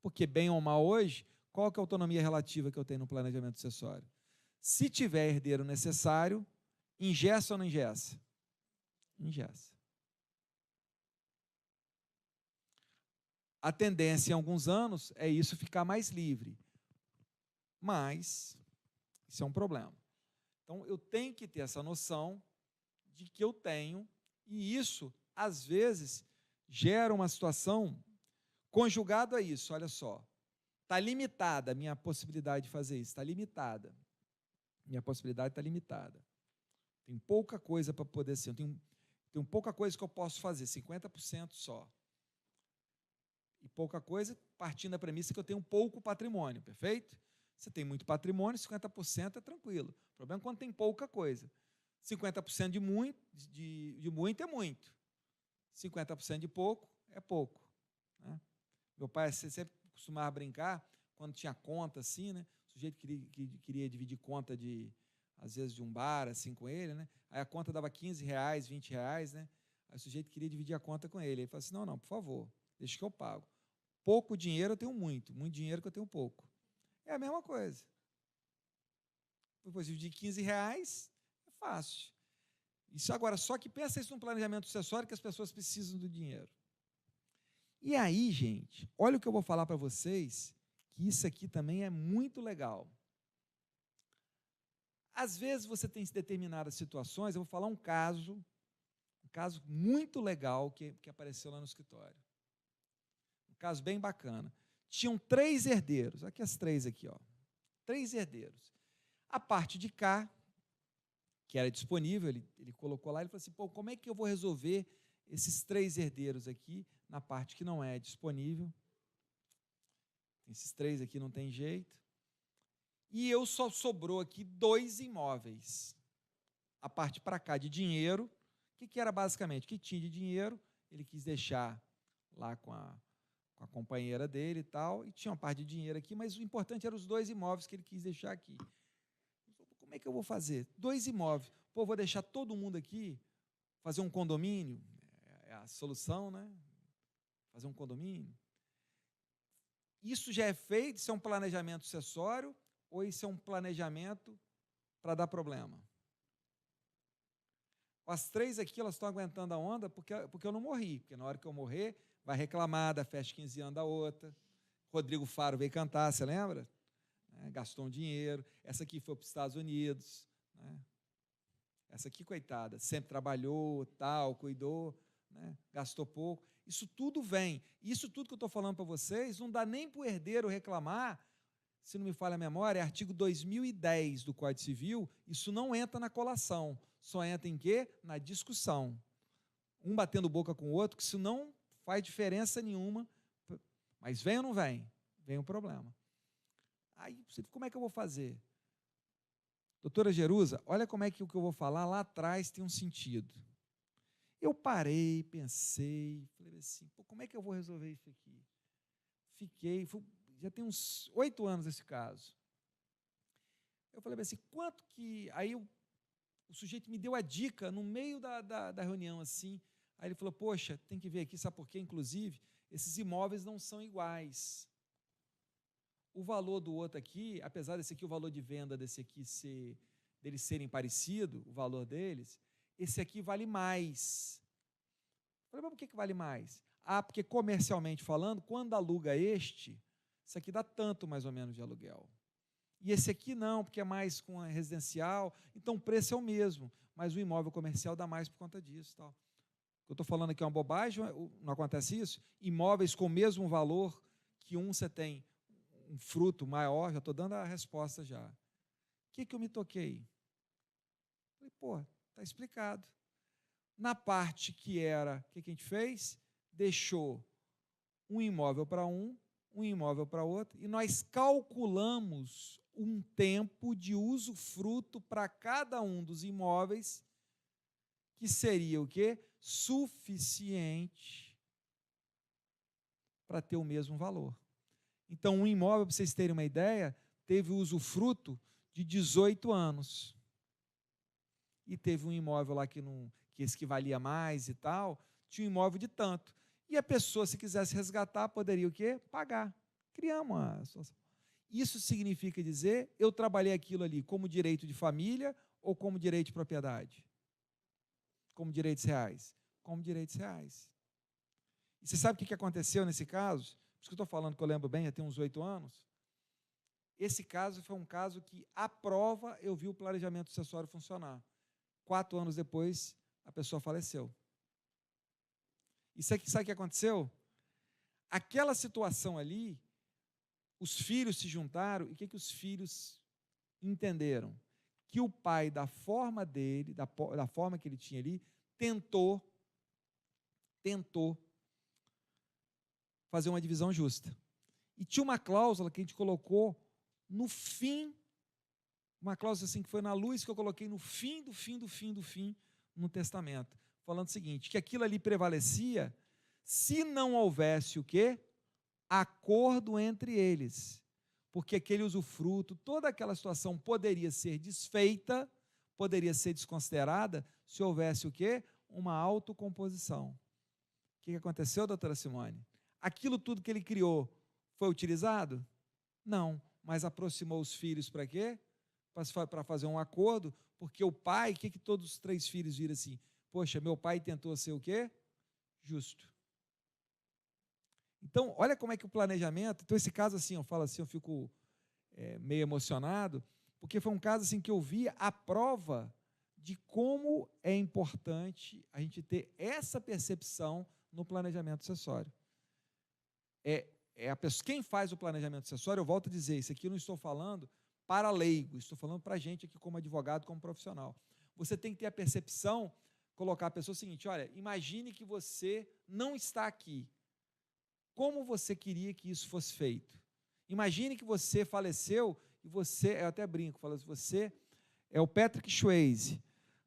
Porque, bem ou mal hoje, qual que é a autonomia relativa que eu tenho no planejamento sucessório? Se tiver herdeiro necessário, ingessa ou não ingessa? Ingessa. A tendência em alguns anos é isso ficar mais livre. Mas isso é um problema. Então, eu tenho que ter essa noção de que eu tenho, e isso, às vezes, gera uma situação conjugada a isso, olha só. Está limitada a minha possibilidade de fazer isso, está limitada. Minha possibilidade está limitada. Tem pouca coisa para poder ser, tenho pouca coisa que eu posso fazer, 50% só. E pouca coisa partindo da premissa que eu tenho pouco patrimônio, perfeito? Você tem muito patrimônio, 50% é tranquilo. O problema é quando tem pouca coisa. 50% de muito é muito. 50% de pouco é pouco. Né? Meu pai sempre costumava brincar, quando tinha conta assim, né? O sujeito queria dividir conta às vezes de um bar assim com ele, né? Aí a conta dava R$15, R$20, né? Aí o sujeito queria dividir a conta com ele. Ele falou assim: não, por favor, deixa que eu pago. Pouco dinheiro eu tenho muito dinheiro que eu tenho pouco. É a mesma coisa. Depois de R$15 é fácil. Isso agora, só que pensa isso num planejamento sucessório que as pessoas precisam do dinheiro. E aí, gente, olha o que eu vou falar para vocês, que isso aqui também é muito legal. Às vezes você tem determinadas situações, eu vou falar um caso muito legal que apareceu lá no escritório. Um caso bem bacana. Tinham 3 herdeiros, aqui as 3 aqui, ó. 3 herdeiros. A parte de cá, que era disponível, ele colocou lá, ele falou assim, como é que eu vou resolver esses 3 herdeiros aqui, na parte que não é disponível? Esses 3 aqui não tem jeito. E eu só sobrou aqui 2 imóveis. A parte para cá de dinheiro, o que era basicamente? O que tinha de dinheiro, ele quis deixar lá com a companheira dele e tal, e tinha uma parte de dinheiro aqui, mas o importante eram os 2 imóveis que ele quis deixar aqui. Como é que eu vou fazer? 2 imóveis. Vou deixar todo mundo aqui, fazer um condomínio? É a solução, né? Fazer um condomínio? Isso já é feito? Isso é um planejamento sucessório? Ou isso é um planejamento para dar problema? As 3 aqui, elas estão aguentando a onda porque eu não morri. Porque na hora que eu morrer, vai reclamar da festa de 15 anos da outra. Rodrigo Faro veio cantar, você lembra? Gastou um dinheiro. Essa aqui foi para os Estados Unidos. Né? Essa aqui, coitada, sempre trabalhou, tal, cuidou, né? Gastou pouco. Isso tudo vem. Isso tudo que eu estou falando para vocês, não dá nem para o herdeiro reclamar, se não me falha a memória, é artigo 2010 do Código Civil, isso não entra na colação, só entra em quê? Na discussão. Um batendo boca com o outro, que isso não faz diferença nenhuma, mas vem ou não vem? Vem um problema. Aí, como é que eu vou fazer? Doutora Jerusa, olha como é que o que eu vou falar lá atrás tem um sentido. Eu parei, pensei, falei assim, como é que eu vou resolver isso aqui? Já tem uns 8 anos esse caso. Eu falei assim, quanto que... Aí o sujeito me deu a dica no meio da reunião, assim. Aí ele falou, poxa, tem que ver aqui, sabe por quê? Inclusive, esses imóveis não são iguais. O valor do outro aqui, apesar desse aqui, o valor de venda desse aqui deles serem parecido, o valor deles, esse aqui vale mais. Eu falei, mas por que vale mais? Porque comercialmente falando, quando aluga isso aqui dá tanto mais ou menos de aluguel. E esse aqui não, porque é mais com a residencial, então o preço é o mesmo, mas o imóvel comercial dá mais por conta disso. Tal. Eu estou falando aqui é uma bobagem, não acontece isso? Imóveis com o mesmo valor, que você tem um fruto maior, já estou dando a resposta já. O que eu me toquei? Falei, está explicado. Na parte que era, o que a gente fez? deixou um imóvel para um imóvel para outro, e nós calculamos um tempo de usufruto para cada um dos imóveis, que seria o quê? Suficiente para ter o mesmo valor. Então, um imóvel, para vocês terem uma ideia, teve usufruto de 18 anos. E teve um imóvel lá que esse que valia mais e tal, tinha um imóvel de tanto. E a pessoa, se quisesse resgatar, poderia o quê? Pagar. Criamos uma situação. Isso significa dizer, eu trabalhei aquilo ali como direito de família ou como direito de propriedade? Como direitos reais? Como direitos reais. E você sabe o que aconteceu nesse caso? Por isso que eu estou falando que eu lembro bem, já tem uns 8 anos. Esse caso foi um caso que, à prova, eu vi o planejamento sucessório funcionar. 4 anos depois, a pessoa faleceu. E sabe o que aconteceu? Aquela situação ali, os filhos se juntaram, e o que os filhos entenderam? Que o pai, da forma dele, da forma que ele tinha ali, tentou fazer uma divisão justa. E tinha uma cláusula que a gente colocou no fim, uma cláusula assim que foi na luz que eu coloquei no fim no testamento, falando o seguinte, que aquilo ali prevalecia se não houvesse o quê? Acordo entre eles, porque aquele usufruto, toda aquela situação poderia ser desfeita, poderia ser desconsiderada, se houvesse o quê? Uma autocomposição. O que aconteceu, doutora Simone? Aquilo tudo que ele criou foi utilizado? Não, mas aproximou os filhos para quê? Para fazer um acordo, porque o pai, o que todos os 3 filhos viram assim? Poxa, meu pai tentou ser o quê? Justo. Então, olha como é que o planejamento, então esse caso assim, eu falo assim, eu fico meio emocionado, porque foi um caso assim que eu vi a prova de como é importante a gente ter essa percepção no planejamento sucessório. Quem faz o planejamento sucessório, eu volto a dizer, isso aqui eu não estou falando para leigo, estou falando para a gente aqui como advogado, como profissional. Você tem que ter a percepção, colocar a pessoa o seguinte, olha, imagine que você não está aqui. Como você queria que isso fosse feito? Imagine que você faleceu e você, eu até brinco, falo assim, você é o Patrick Swayze,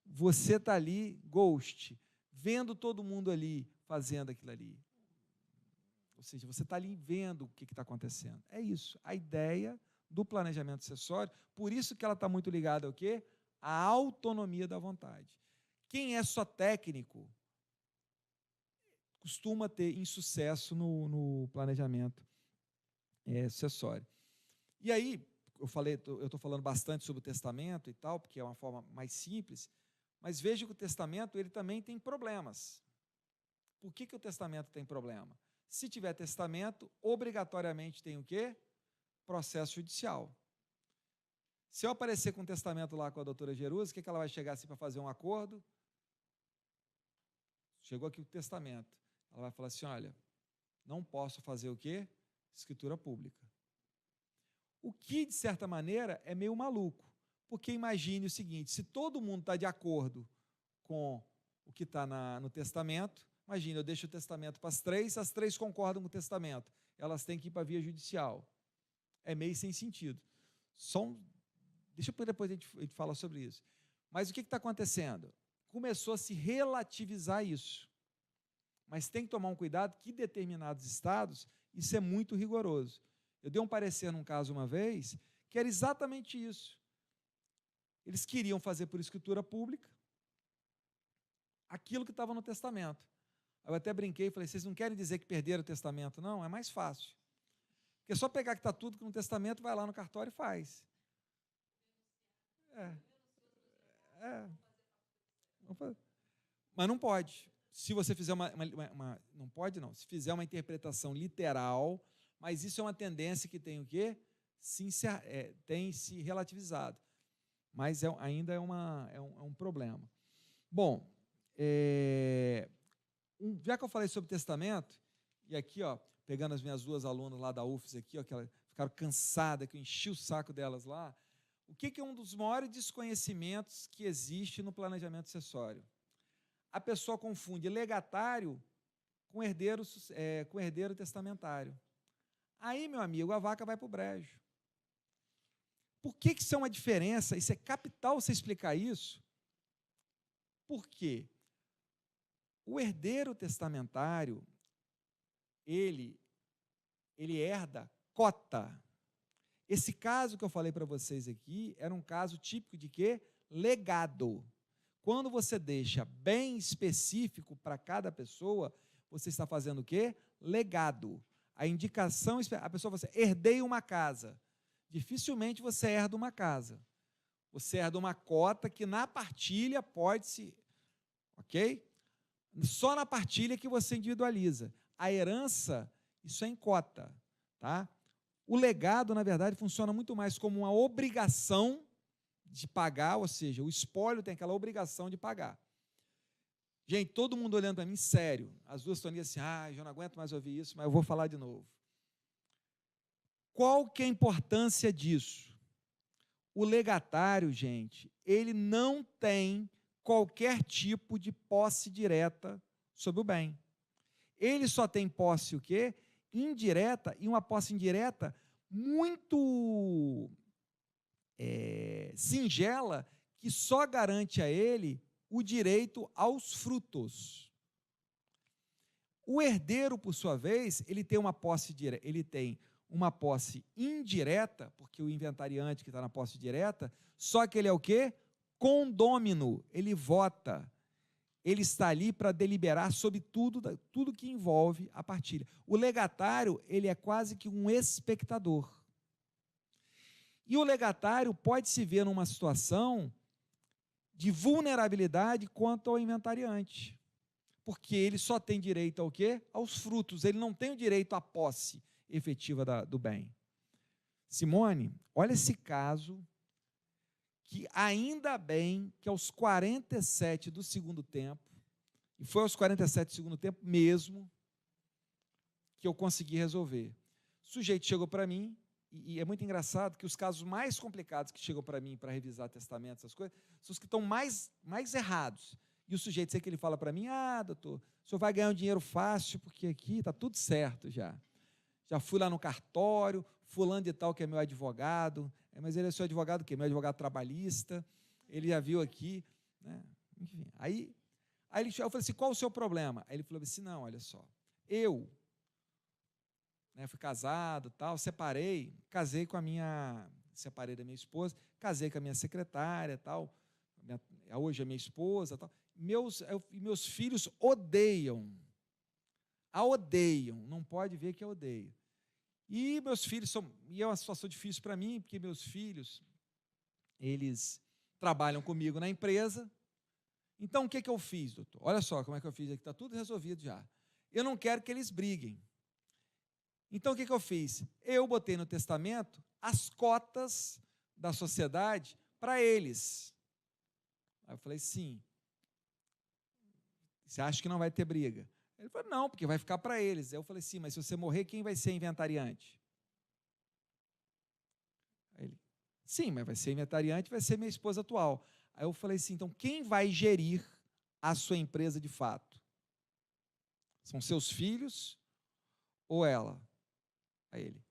você está ali, Ghost, vendo todo mundo ali, fazendo aquilo ali. Ou seja, você está ali vendo o que está acontecendo. É isso, a ideia do planejamento sucessório, por isso que ela está muito ligada ao quê? À autonomia da vontade. Quem é só técnico, costuma ter insucesso no planejamento sucessório. E aí, eu estou falando bastante sobre o testamento e tal, porque é uma forma mais simples, mas veja que o testamento ele também tem problemas. Por que o testamento tem problema? Se tiver testamento, obrigatoriamente tem o quê? Processo judicial. Se eu aparecer com um testamento lá com a doutora Jerusa, o que ela vai chegar assim para fazer um acordo? Chegou aqui o testamento. Ela vai falar assim, olha, não posso fazer o quê? Escritura pública. O que, de certa maneira, é meio maluco. Porque imagine o seguinte, se todo mundo está de acordo com o que está no testamento, imagine, eu deixo o testamento para as 3 concordam com o testamento. Elas têm que ir para a via judicial. É meio sem sentido. Deixa eu depois a gente fala sobre isso. Mas o que está acontecendo? Começou a se relativizar isso. Mas tem que tomar um cuidado que em determinados estados isso é muito rigoroso. Eu dei um parecer num caso uma vez que era exatamente isso. Eles queriam fazer por escritura pública aquilo que estava no testamento. Eu até brinquei e falei, vocês não querem dizer que perderam o testamento? Não, é mais fácil. Porque é só pegar que está tudo no testamento, vai lá no cartório e faz. Mas não pode. Se você fizer não pode não, se fizer uma interpretação literal, mas isso é uma tendência que tem o quê? Tem se relativizado. Mas ainda é um problema. Bom, já que eu falei sobre testamento, e aqui, ó, pegando as minhas 2 alunas lá da UFES aqui, ó, que elas ficaram cansadas, que eu enchi o saco delas lá, o que é um dos maiores desconhecimentos que existe no planejamento sucessório? A pessoa confunde legatário com herdeiro testamentário. Aí, meu amigo, a vaca vai para o brejo. Por que isso é uma diferença? Isso é capital você explicar isso. Por quê? O herdeiro testamentário, ele herda cota. Esse caso que eu falei para vocês aqui era um caso típico de quê? Legado. Quando você deixa bem específico para cada pessoa, você está fazendo o quê? Legado. A indicação, a pessoa fala assim, herdei uma casa. Dificilmente você herda uma casa. Você herda uma cota que na partilha pode-se, ok? Só na partilha que você individualiza. A herança, isso é em cota, tá? O legado, na verdade, funciona muito mais como uma obrigação de pagar, ou seja, o espólio tem aquela obrigação de pagar. Gente, todo mundo olhando para mim, sério. As duas estão ali assim, eu não aguento mais ouvir isso, mas eu vou falar de novo. Qual que é a importância disso? O legatário, gente, ele não tem qualquer tipo de posse direta sobre o bem. Ele só tem posse o quê? Indireta, e uma posse indireta muito singela, que só garante a ele o direito aos frutos. O herdeiro, por sua vez, ele tem uma posse direta, ele tem uma posse indireta, porque o inventariante que está na posse direta, só que ele é o quê? Condômino, ele vota. Ele está ali para deliberar sobre tudo que envolve a partilha. O legatário, ele é quase que um espectador. E o legatário pode se ver numa situação de vulnerabilidade quanto ao inventariante. Porque ele só tem direito ao quê? Aos frutos, ele não tem o direito à posse efetiva do bem. Simone, olha esse caso, que ainda bem que aos 47 do segundo tempo, e foi aos 47 do segundo tempo mesmo, que eu consegui resolver. O sujeito chegou para mim, e é muito engraçado que os casos mais complicados que chegam para mim para revisar testamentos, essas coisas, são os que estão mais errados. E o sujeito, sei que ele fala para mim, doutor, o senhor vai ganhar um dinheiro fácil, porque aqui está tudo certo já. Já fui lá no cartório, fulano de tal que é meu advogado, mas ele é seu advogado o quê? Meu advogado trabalhista, ele já viu aqui, né? Enfim, aí eu falei assim, qual o seu problema? Aí ele falou assim, não, olha só, eu fui casado, tal, separei da minha esposa, casei com a minha secretária, tal, hoje é minha esposa, tal. Meus filhos odeiam, não pode ver que eu odeio. E meus filhos e é uma situação difícil para mim, porque meus filhos, eles trabalham comigo na empresa. Então, o que eu fiz, doutor? Olha só como é que eu fiz aqui, está tudo resolvido já. Eu não quero que eles briguem. Então, o que eu fiz? Eu botei no testamento as cotas da sociedade para eles. Aí eu falei, sim. Você acha que não vai ter briga? Ele falou, não, porque vai ficar para eles. Aí eu falei, sim, mas se você morrer, quem vai ser inventariante? Aí ele, sim, mas vai ser inventariante, vai ser minha esposa atual. Aí eu falei assim, então quem vai gerir a sua empresa de fato? São seus filhos ou ela? Aí ele,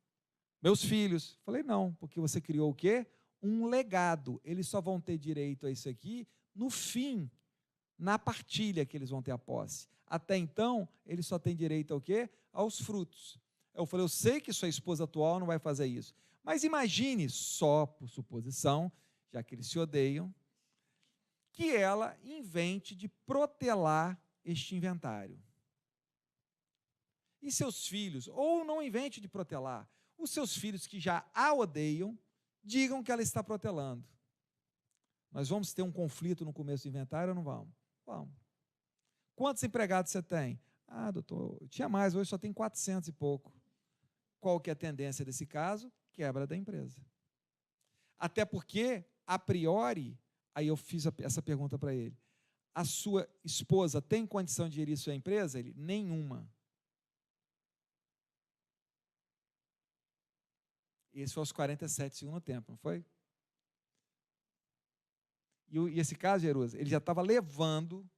meus filhos. Falei, não, porque você criou o quê? Um legado. Eles só vão ter direito a isso aqui no fim, na partilha que eles vão ter a posse. Até então, eles só têm direito ao quê? Aos frutos. Eu falei, eu sei que sua esposa atual não vai fazer isso, mas imagine, só por suposição, já que eles se odeiam, que ela invente de protelar este inventário. E seus filhos, ou não invente de protelar, os seus filhos que já a odeiam, digam que ela está protelando. Nós vamos ter um conflito no começo do inventário ou não vamos? Vamos. Quantos empregados você tem? Doutor, eu tinha mais, hoje só tem 400 e pouco. Qual que é a tendência desse caso? Quebra da empresa. Até porque, a priori, aí eu fiz essa pergunta para ele, a sua esposa tem condição de gerir sua empresa? Ele, nenhuma. Esse foi aos 47 do segundo tempo, não foi? E esse caso, Jerusa, ele já estava levando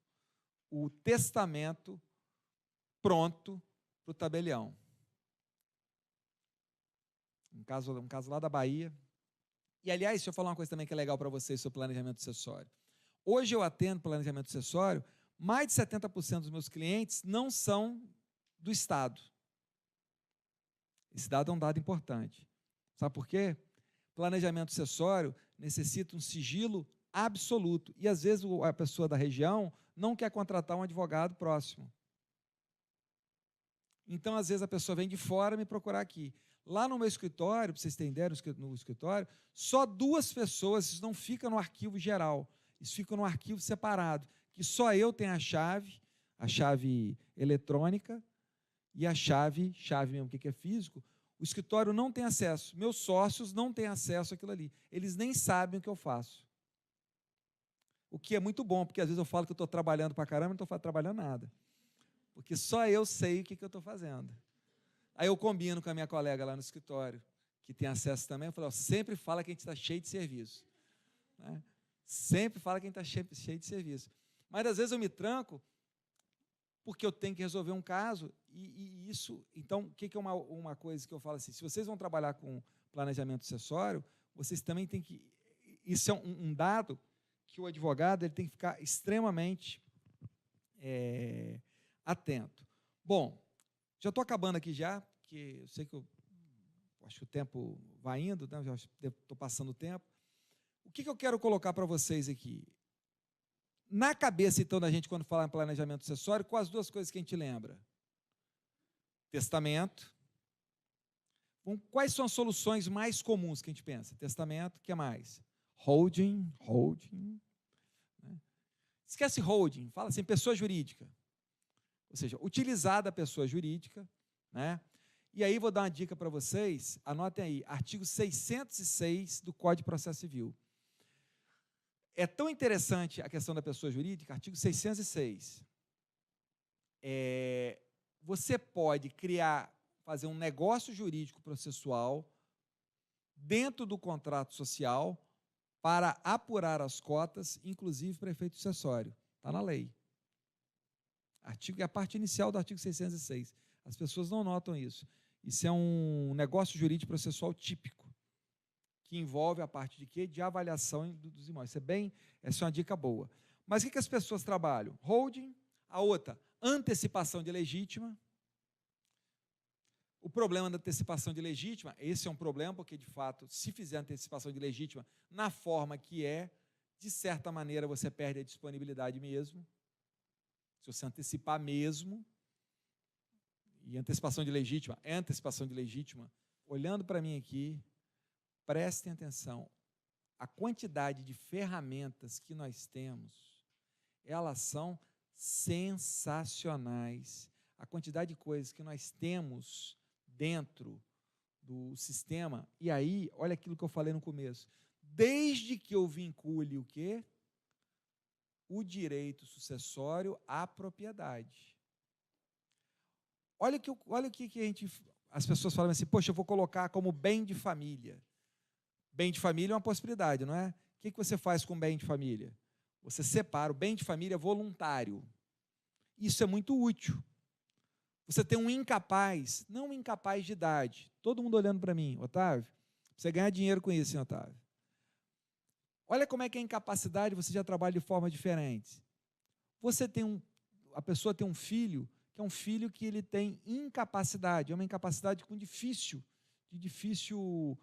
o testamento pronto para o tabelião. Um caso lá da Bahia. E, aliás, deixa eu falar uma coisa também que é legal para vocês sobre planejamento sucessório. Hoje eu atendo planejamento sucessório, mais de 70% dos meus clientes não são do Estado. Esse dado é um dado importante. Sabe por quê? Planejamento sucessório necessita um sigilo absoluto. E, às vezes, a pessoa da região não quer contratar um advogado próximo. Então, às vezes, a pessoa vem de fora me procurar aqui. Lá no meu escritório, para vocês terem ideia, no escritório, só 2 pessoas, isso não fica no arquivo geral, isso fica no arquivo separado, que só eu tenho a chave eletrônica e a chave mesmo, o que é físico, o escritório não tem acesso, meus sócios não têm acesso àquilo ali, eles nem sabem o que eu faço. O que é muito bom, porque às vezes eu falo que eu estou trabalhando para caramba, não estou trabalhando nada, porque só eu sei o que eu estou fazendo. Aí eu combino com a minha colega lá no escritório, que tem acesso também, eu falo, sempre fala que a gente está cheio de serviço. Né? Sempre fala que a gente está cheio de serviço. Mas às vezes eu me tranco, porque eu tenho que resolver um caso, e isso, então, o que é uma coisa que eu falo assim, se vocês vão trabalhar com planejamento sucessório, vocês também têm que, isso é um dado que o advogado ele tem que ficar extremamente atento. Bom, já estou acabando aqui já, porque eu sei que acho que o tempo vai indo, né? Já estou passando o tempo. O que eu quero colocar para vocês aqui? Na cabeça, então, da gente, quando fala em planejamento sucessório, quais as 2 coisas que a gente lembra? Testamento. Bom, quais são as soluções mais comuns que a gente pensa? Testamento, o que mais? Holding. Né? Esquece holding, fala assim, pessoa jurídica. Ou seja, utilizar da pessoa jurídica, né? E aí vou dar uma dica para vocês, anotem aí, artigo 606 do Código de Processo Civil. É tão interessante a questão da pessoa jurídica, artigo 606. Você pode fazer um negócio jurídico processual dentro do contrato social para apurar as cotas, inclusive para efeito sucessório. Está na lei. É a parte inicial do artigo 606. As pessoas não notam isso. Isso é um negócio jurídico processual típico, que envolve a parte de quê? De avaliação dos imóveis. Essa é uma dica boa. Mas o que as pessoas trabalham? Holding, a outra, antecipação de legítima. O problema da antecipação de legítima, esse é um problema, porque, de fato, se fizer antecipação de legítima na forma que de certa maneira, você perde a disponibilidade mesmo. Se você antecipar mesmo, e antecipação de legítima é antecipação de legítima, olhando para mim aqui, prestem atenção, a quantidade de ferramentas que nós temos, elas são sensacionais. A quantidade de coisas que nós temos dentro do sistema, e aí, olha aquilo que eu falei no começo, desde que eu vincule o quê? O direito sucessório à propriedade. Olha o que as pessoas falam assim, poxa, eu vou colocar como bem de família. Bem de família é uma possibilidade, não é? O que você faz com bem de família? Você separa o bem de família voluntário. Isso é muito útil. Você tem um incapaz, não um incapaz de idade. Todo mundo olhando para mim, Otávio, você ganhar dinheiro com isso, hein, Otávio? Olha como é que a incapacidade você já trabalha de forma diferente. A pessoa tem um filho, que é um filho que ele tem incapacidade, é uma incapacidade de difícil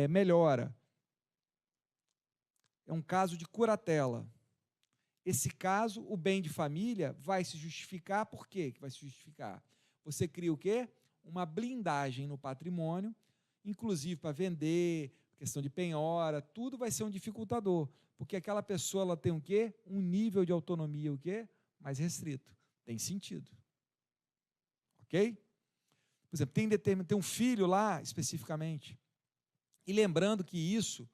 melhora. É um caso de curatela. Esse caso, o bem de família vai se justificar, por quê que vai se justificar? Você cria o quê? Uma blindagem no patrimônio, inclusive para vender, questão de penhora, tudo vai ser um dificultador, porque aquela pessoa ela tem o quê? Um nível de autonomia o quê? Mais restrito. Tem sentido. Ok? Por exemplo, tem um filho lá, especificamente, e lembrando que isso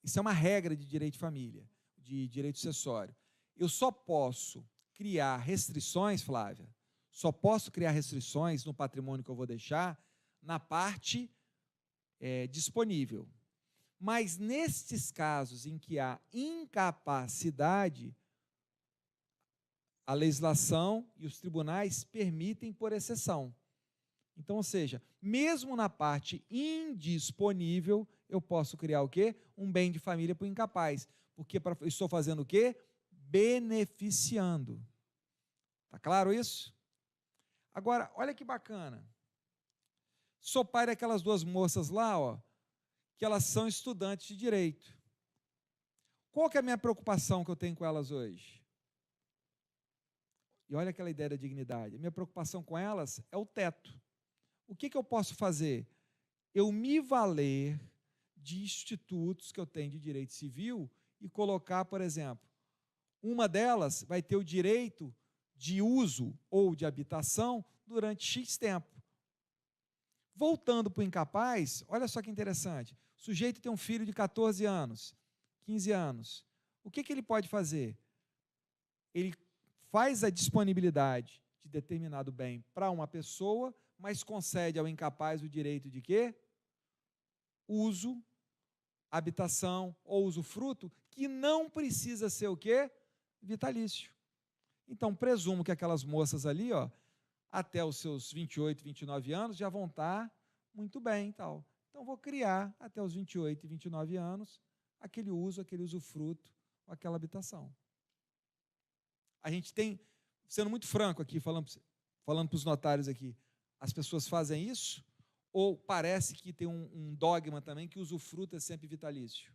isso é uma regra de direito de família, de direito sucessório. Eu só posso criar restrições, Flávia, só posso criar restrições no patrimônio que eu vou deixar na parte disponível. Mas nestes casos em que há incapacidade, a legislação e os tribunais permitem por exceção. Então, ou seja, mesmo na parte indisponível, eu posso criar o quê? Um bem de família para o incapaz. Porque eu estou fazendo o quê? Beneficiando. Está claro isso? Agora, olha que bacana. Sou pai daquelas duas moças lá, ó, que elas são estudantes de direito. Qual que é a minha preocupação que eu tenho com elas hoje? E olha aquela ideia da dignidade. A minha preocupação com elas é o teto. O que eu posso fazer? Eu me valer de institutos que eu tenho de direito civil e colocar, por exemplo, uma delas vai ter o direito de uso ou de habitação durante X tempo. Voltando para o incapaz, olha só que interessante. O sujeito tem um filho de 14 anos, 15 anos. O que ele pode fazer? Ele faz a disponibilidade de determinado bem para uma pessoa, mas concede ao incapaz o direito de quê? Uso, habitação ou usufruto, que não precisa ser o quê? Vitalício. Então, presumo que aquelas moças ali, ó, até os seus 28, 29 anos, já vão estar muito bem e tal. Então, vou criar, até os 28 e 29 anos, aquele uso, aquele usufruto, aquela habitação. A gente tem, sendo muito franco aqui, falando para os notários aqui, as pessoas fazem isso? Ou parece que tem um dogma também que o usufruto é sempre vitalício?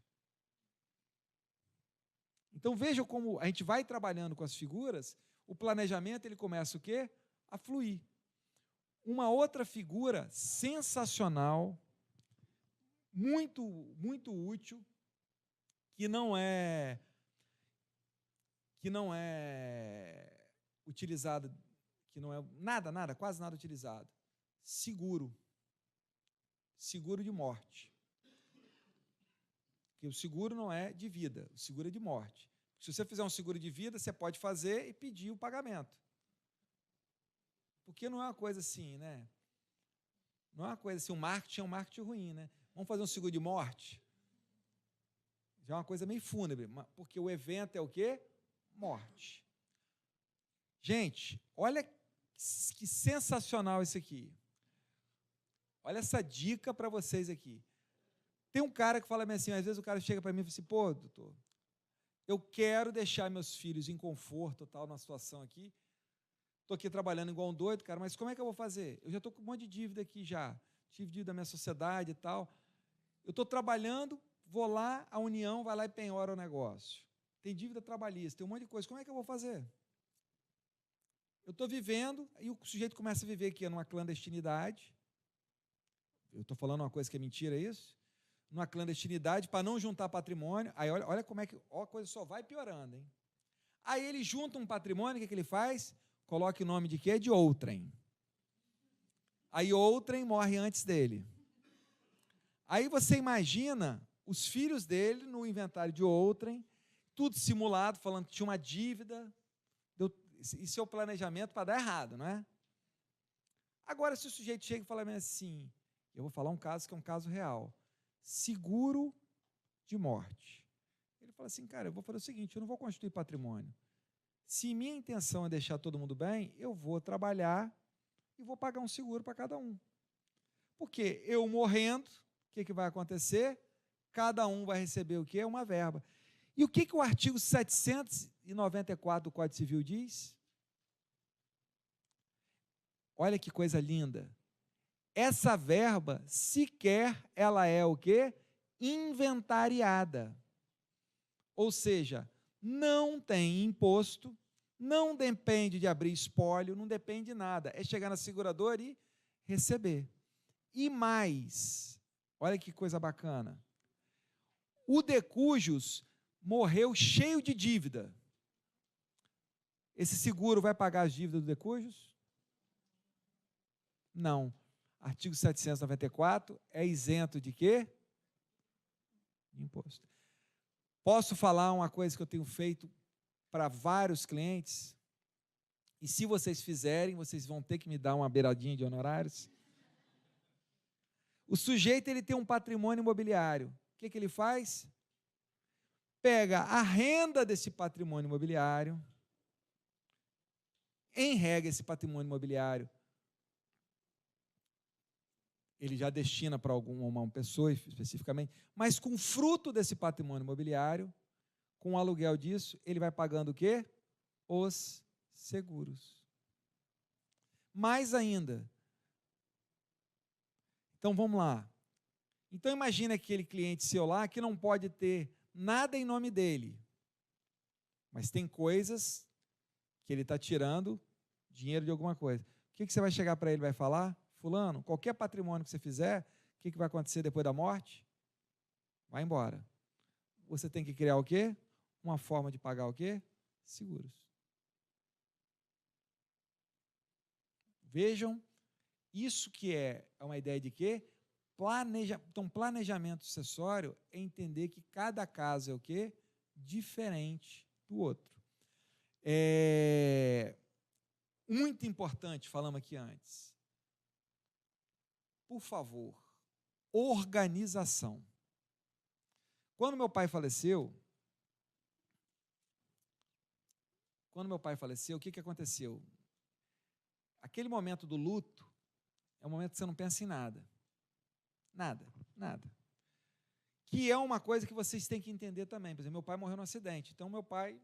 Então, vejam como a gente vai trabalhando com as figuras, o planejamento ele começa o quê? A fluir. Uma outra figura sensacional, muito, muito útil, que não é utilizada, que não é nada, quase nada utilizado. Seguro. Seguro de morte. Porque o seguro não é de vida, o seguro é de morte. Se você fizer um seguro de vida, você pode fazer e pedir o pagamento. Porque não é uma coisa assim, né? Não é uma coisa assim, o marketing é um marketing ruim, né? Vamos fazer um seguro de morte? Já é uma coisa meio fúnebre, porque o evento é o quê? Morte. Gente, olha que sensacional isso aqui. Olha essa dica para vocês aqui. Tem um cara que fala assim, às vezes o cara chega para mim e fala assim, pô, doutor, eu quero deixar meus filhos em conforto, tal, na situação aqui, estou aqui trabalhando igual um doido, cara, mas como é que eu vou fazer? Eu já estou com um monte de dívida aqui já, tive dívida da minha sociedade e tal, eu estou trabalhando, vou lá, a União vai lá e penhora o negócio, tem dívida trabalhista, tem um monte de coisa, como é que eu vou fazer? Eu estou vivendo, e o sujeito começa a viver aqui numa clandestinidade, eu estou falando uma coisa que é mentira, é isso? Numa clandestinidade, para não juntar patrimônio, aí olha como é que a coisa só vai piorando, hein? Aí ele junta um patrimônio, o que ele faz? Coloca o nome de quê? De outrem. Aí outrem morre antes dele. Aí você imagina os filhos dele no inventário de outrem, tudo simulado, falando que tinha uma dívida, isso é o planejamento para dar errado, não é? Agora, se o sujeito chega e fala assim, eu vou falar um caso que é um caso real, seguro de morte. Ele fala assim, cara, eu vou fazer o seguinte, eu não vou constituir patrimônio. Se minha intenção é deixar todo mundo bem, eu vou trabalhar e vou pagar um seguro para cada um. Porque eu morrendo, o que vai acontecer? Cada um vai receber o quê? Uma verba. E o que o artigo 794 do Código Civil diz? Olha que coisa linda. Essa verba, sequer ela é o quê? Inventariada. Ou seja, não tem imposto, não depende de abrir espólio, não depende de nada. É chegar na seguradora e receber. E mais, olha que coisa bacana. O de cujos morreu cheio de dívida. Esse seguro vai pagar as dívidas do de cujos? Não. Artigo 794 é isento de quê? De imposto. Posso falar uma coisa que eu tenho feito para vários clientes? E se vocês fizerem, vocês vão ter que me dar uma beiradinha de honorários. O sujeito ele tem um patrimônio imobiliário. O que ele faz? Pega a renda desse patrimônio imobiliário em regra, esse patrimônio imobiliário, ele já destina para uma pessoa especificamente, mas com fruto desse patrimônio imobiliário, com o aluguel disso, ele vai pagando o quê? Os seguros. Mais ainda. Então, vamos lá. Então, imagina aquele cliente seu lá que não pode ter nada em nome dele, mas tem coisas que ele está tirando dinheiro de alguma coisa. O que você vai chegar para ele e vai falar? Fulano, qualquer patrimônio que você fizer, o que vai acontecer depois da morte? Vai embora. Você tem que criar o quê? Uma forma de pagar o quê? Seguros. Vejam, isso que é uma ideia de quê? Então, planejamento sucessório é entender que cada caso é o quê? Diferente do outro. Muito importante, falamos aqui antes. Por favor, organização. Quando meu pai faleceu, o que aconteceu? Aquele momento do luto é um momento que você não pensa em nada. Nada. Que é uma coisa que vocês têm que entender também. Por exemplo, meu pai morreu num acidente. Então, meu pai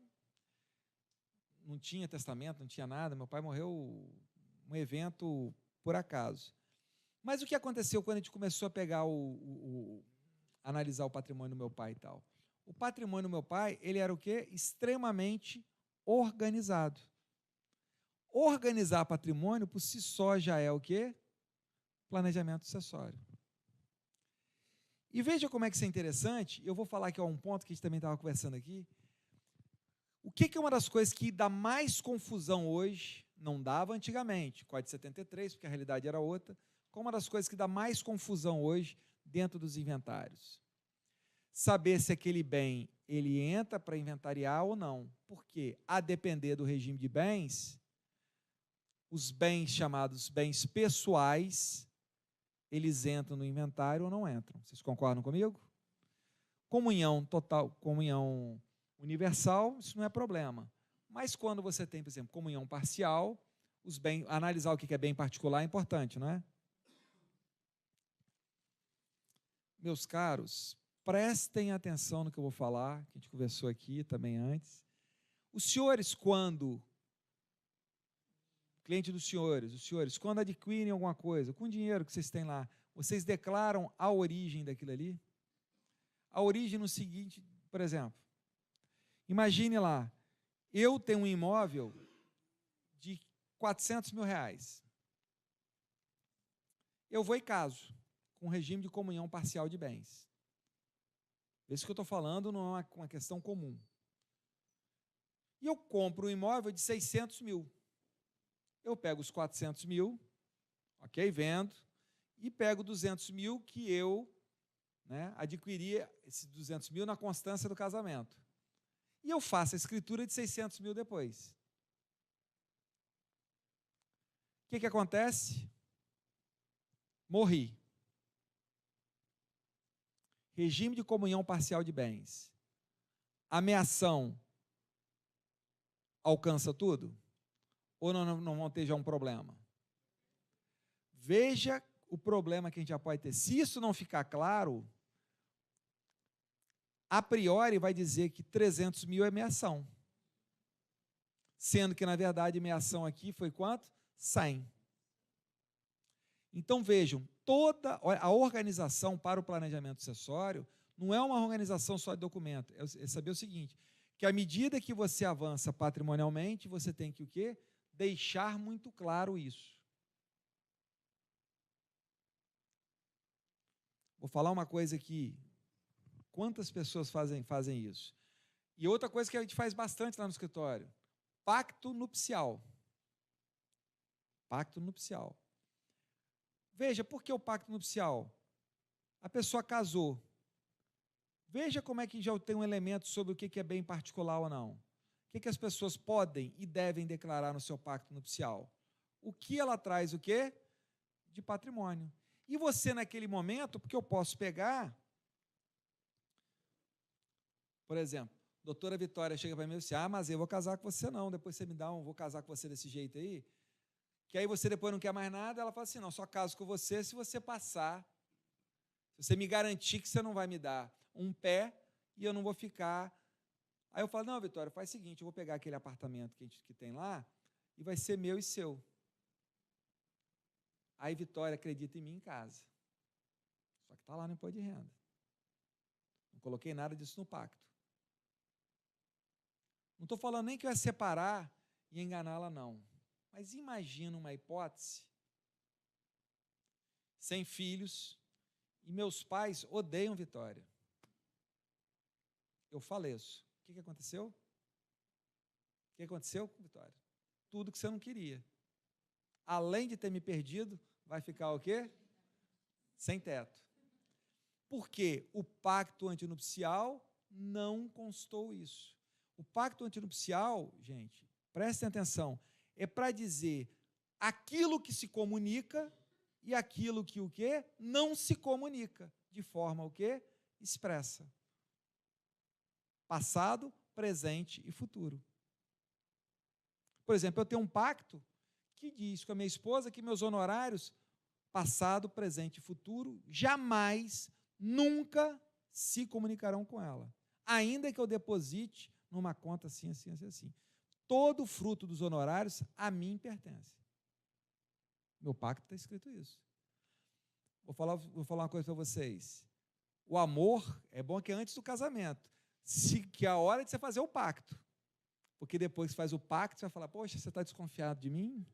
não tinha testamento, não tinha nada. Meu pai morreu um evento por acaso. Mas o que aconteceu quando a gente começou a pegar analisar o patrimônio do meu pai e tal? O patrimônio do meu pai, ele era o quê? Extremamente organizado. Organizar patrimônio, por si só, já é o quê? Planejamento sucessório. E veja como é que isso é interessante. Eu vou falar aqui um ponto que a gente também estava conversando aqui. O que é uma das coisas que dá mais confusão hoje, não dava antigamente, Código de 73, porque a realidade era outra, qual uma das coisas que dá mais confusão hoje dentro dos inventários? Saber se aquele bem ele entra para inventariar ou não. Porque, a depender do regime de bens, os bens chamados bens pessoais, eles entram no inventário ou não entram. Vocês concordam comigo? Comunhão total, comunhão universal, isso não é problema. Mas quando você tem, por exemplo, comunhão parcial, os bens, analisar o que é bem particular é importante, não é? Meus caros, prestem atenção no que eu vou falar, que a gente conversou aqui também antes. Os senhores, quando cliente dos senhores, os senhores, quando adquirem alguma coisa, com o dinheiro que vocês têm lá, vocês declaram a origem daquilo ali? A origem no seguinte, por exemplo, imagine lá, eu tenho um imóvel de 400 mil reais. Eu vou e caso, com regime de comunhão parcial de bens. Isso que eu estou falando não é uma questão comum. E eu compro um imóvel de 600 mil. Eu pego os 400 mil, ok, vendo, e pego 200 mil que eu adquiri, esses 200 mil na constância do casamento. E eu faço a escritura de 600 mil depois. O que acontece? Morri. Regime de comunhão parcial de bens. Ameação alcança tudo? Ou não vão ter já um problema? Veja o problema que a gente já pode ter. Se isso não ficar claro, a priori vai dizer que 300 mil é meação. Sendo que, na verdade, meação aqui foi quanto? 100. Então, vejam, toda a organização para o planejamento sucessório não é uma organização só de documento. É saber o seguinte, que à medida que você avança patrimonialmente, você tem que o quê? Deixar muito claro isso. Vou falar uma coisa aqui. Quantas pessoas fazem isso? E outra coisa que a gente faz bastante lá no escritório, pacto nupcial. Pacto nupcial. Veja, por que o pacto nupcial? A pessoa casou. Veja como é que já tem um elemento sobre o que é bem particular ou não. O que as pessoas podem e devem declarar no seu pacto nupcial? O que ela traz, o quê? De patrimônio. E você, naquele momento, porque eu posso pegar, por exemplo, Doutora Vitória chega para mim e diz assim, mas eu vou casar com você não, depois você me dá vou casar com você desse jeito aí, que aí você depois não quer mais nada, ela fala assim, não, só caso com você se você passar, se você me garantir que você não vai me dar um pé e eu não vou ficar. Aí eu falo, não, Vitória, faz o seguinte, eu vou pegar aquele apartamento que tem lá e vai ser meu e seu. Aí Vitória acredita em mim em casa. Só que está lá no imposto de renda. Não coloquei nada disso no pacto. Não estou falando nem que eu ia separar e enganá-la, não. Mas imagina uma hipótese, sem filhos, e meus pais odeiam Vitória. Eu faleço. O que aconteceu? O que aconteceu com Vitória? Tudo que você não queria. Além de ter me perdido, vai ficar o quê? Sem teto. Porque o pacto antinupcial não constou isso. O pacto antinupcial, gente, prestem atenção, é para dizer aquilo que se comunica e aquilo que o quê? Não se comunica, de forma o quê? Expressa. Passado, presente e futuro. Por exemplo, eu tenho um pacto que diz com a minha esposa que meus honorários, passado, presente e futuro, jamais, nunca se comunicarão com ela. Ainda que eu deposite numa conta assim, assim, assim, assim. Todo o fruto dos honorários a mim pertence. Meu pacto está escrito isso. Vou falar uma coisa para vocês. O amor é bom que é antes do casamento. Que é a hora de você fazer o pacto. Porque depois que você faz o pacto, você vai falar, poxa, você está desconfiado de mim?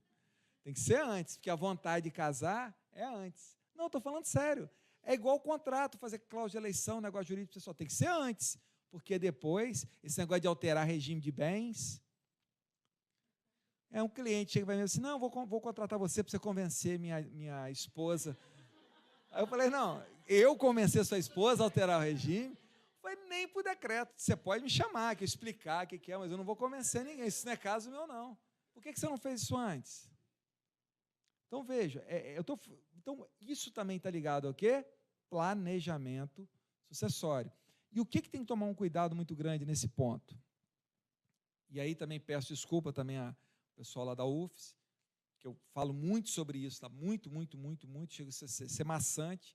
Tem que ser antes, porque a vontade de casar é antes. Não, estou falando sério. É igual o contrato, fazer cláusula de eleição, negócio jurídico, pessoal, tem que ser antes. Porque depois, esse negócio de alterar regime de bens, um cliente chega para mim e diz assim, não, vou contratar você para você convencer minha esposa. Aí eu falei, não, eu convencer sua esposa a alterar o regime? Foi nem por decreto. Você pode me chamar, que eu explicar o que é, mas eu não vou convencer ninguém. Isso não é caso meu, não. Por que você não fez isso antes? Então, veja, então, isso também está ligado ao quê? Planejamento sucessório. E o que tem que tomar um cuidado muito grande nesse ponto? E aí também peço desculpa também ao pessoal lá da UFES, que eu falo muito sobre isso, tá? Muito, chega a ser maçante.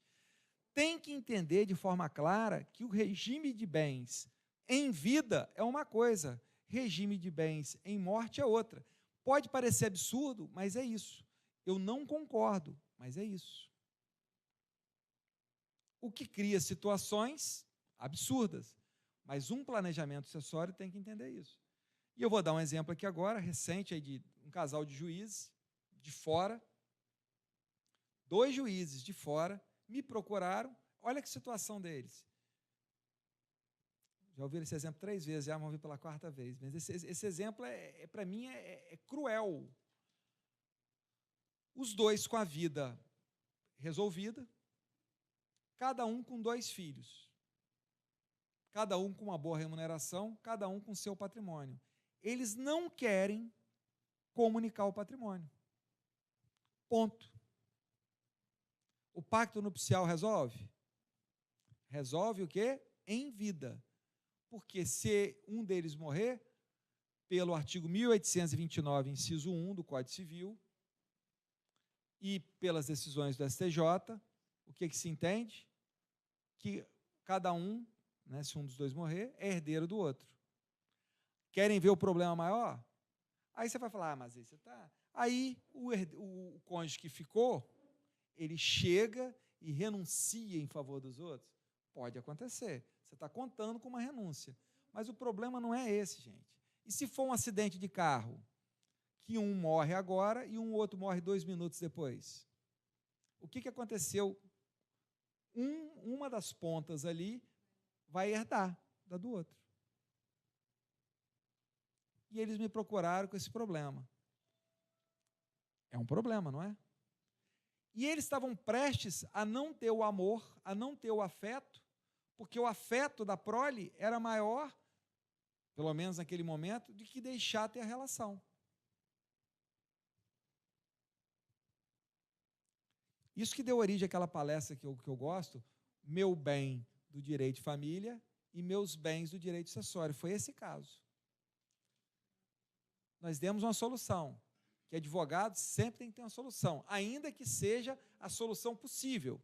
Tem que entender de forma clara que o regime de bens em vida é uma coisa, regime de bens em morte é outra. Pode parecer absurdo, mas é isso. Eu não concordo, mas é isso. O que cria situações absurdas, mas um planejamento sucessório tem que entender isso. E eu vou dar um exemplo aqui agora, recente, aí de um casal de juízes de fora, 2 juízes de fora, me procuraram, olha que situação deles. Já ouviram esse exemplo 3 vezes, já vão ouvir pela 4ª vez, mas esse exemplo, para mim, é cruel. Os 2 com a vida resolvida, cada um com 2 filhos, cada um com uma boa remuneração, cada um com seu patrimônio. Eles não querem comunicar o patrimônio. Ponto. O pacto nupcial resolve? Resolve o quê? Em vida. Porque se um deles morrer, pelo artigo 1829, inciso 1 do Código Civil, e pelas decisões do STJ, o que se entende? Que cada um, né, se um dos 2 morrer, é herdeiro do outro. Querem ver o problema maior? Aí você vai falar, mas aí você está... Aí o cônjuge que ficou, ele chega e renuncia em favor dos outros? Pode acontecer. Você está contando com uma renúncia. Mas o problema não é esse, gente. E se for um acidente de carro, que um morre agora e um outro morre 2 minutos depois? O que aconteceu? Uma das pontas ali vai herdar da do outro. E eles me procuraram com esse problema. É um problema, não é? E eles estavam prestes a não ter o amor, a não ter o afeto, porque o afeto da prole era maior, pelo menos naquele momento, do que deixar ter a relação. Isso que deu origem àquela palestra que eu gosto, Meu Bem do Direito de Família e meus bens do direito sucessório. Foi esse caso. Nós demos uma solução, que advogado sempre tem que ter uma solução, ainda que seja a solução possível.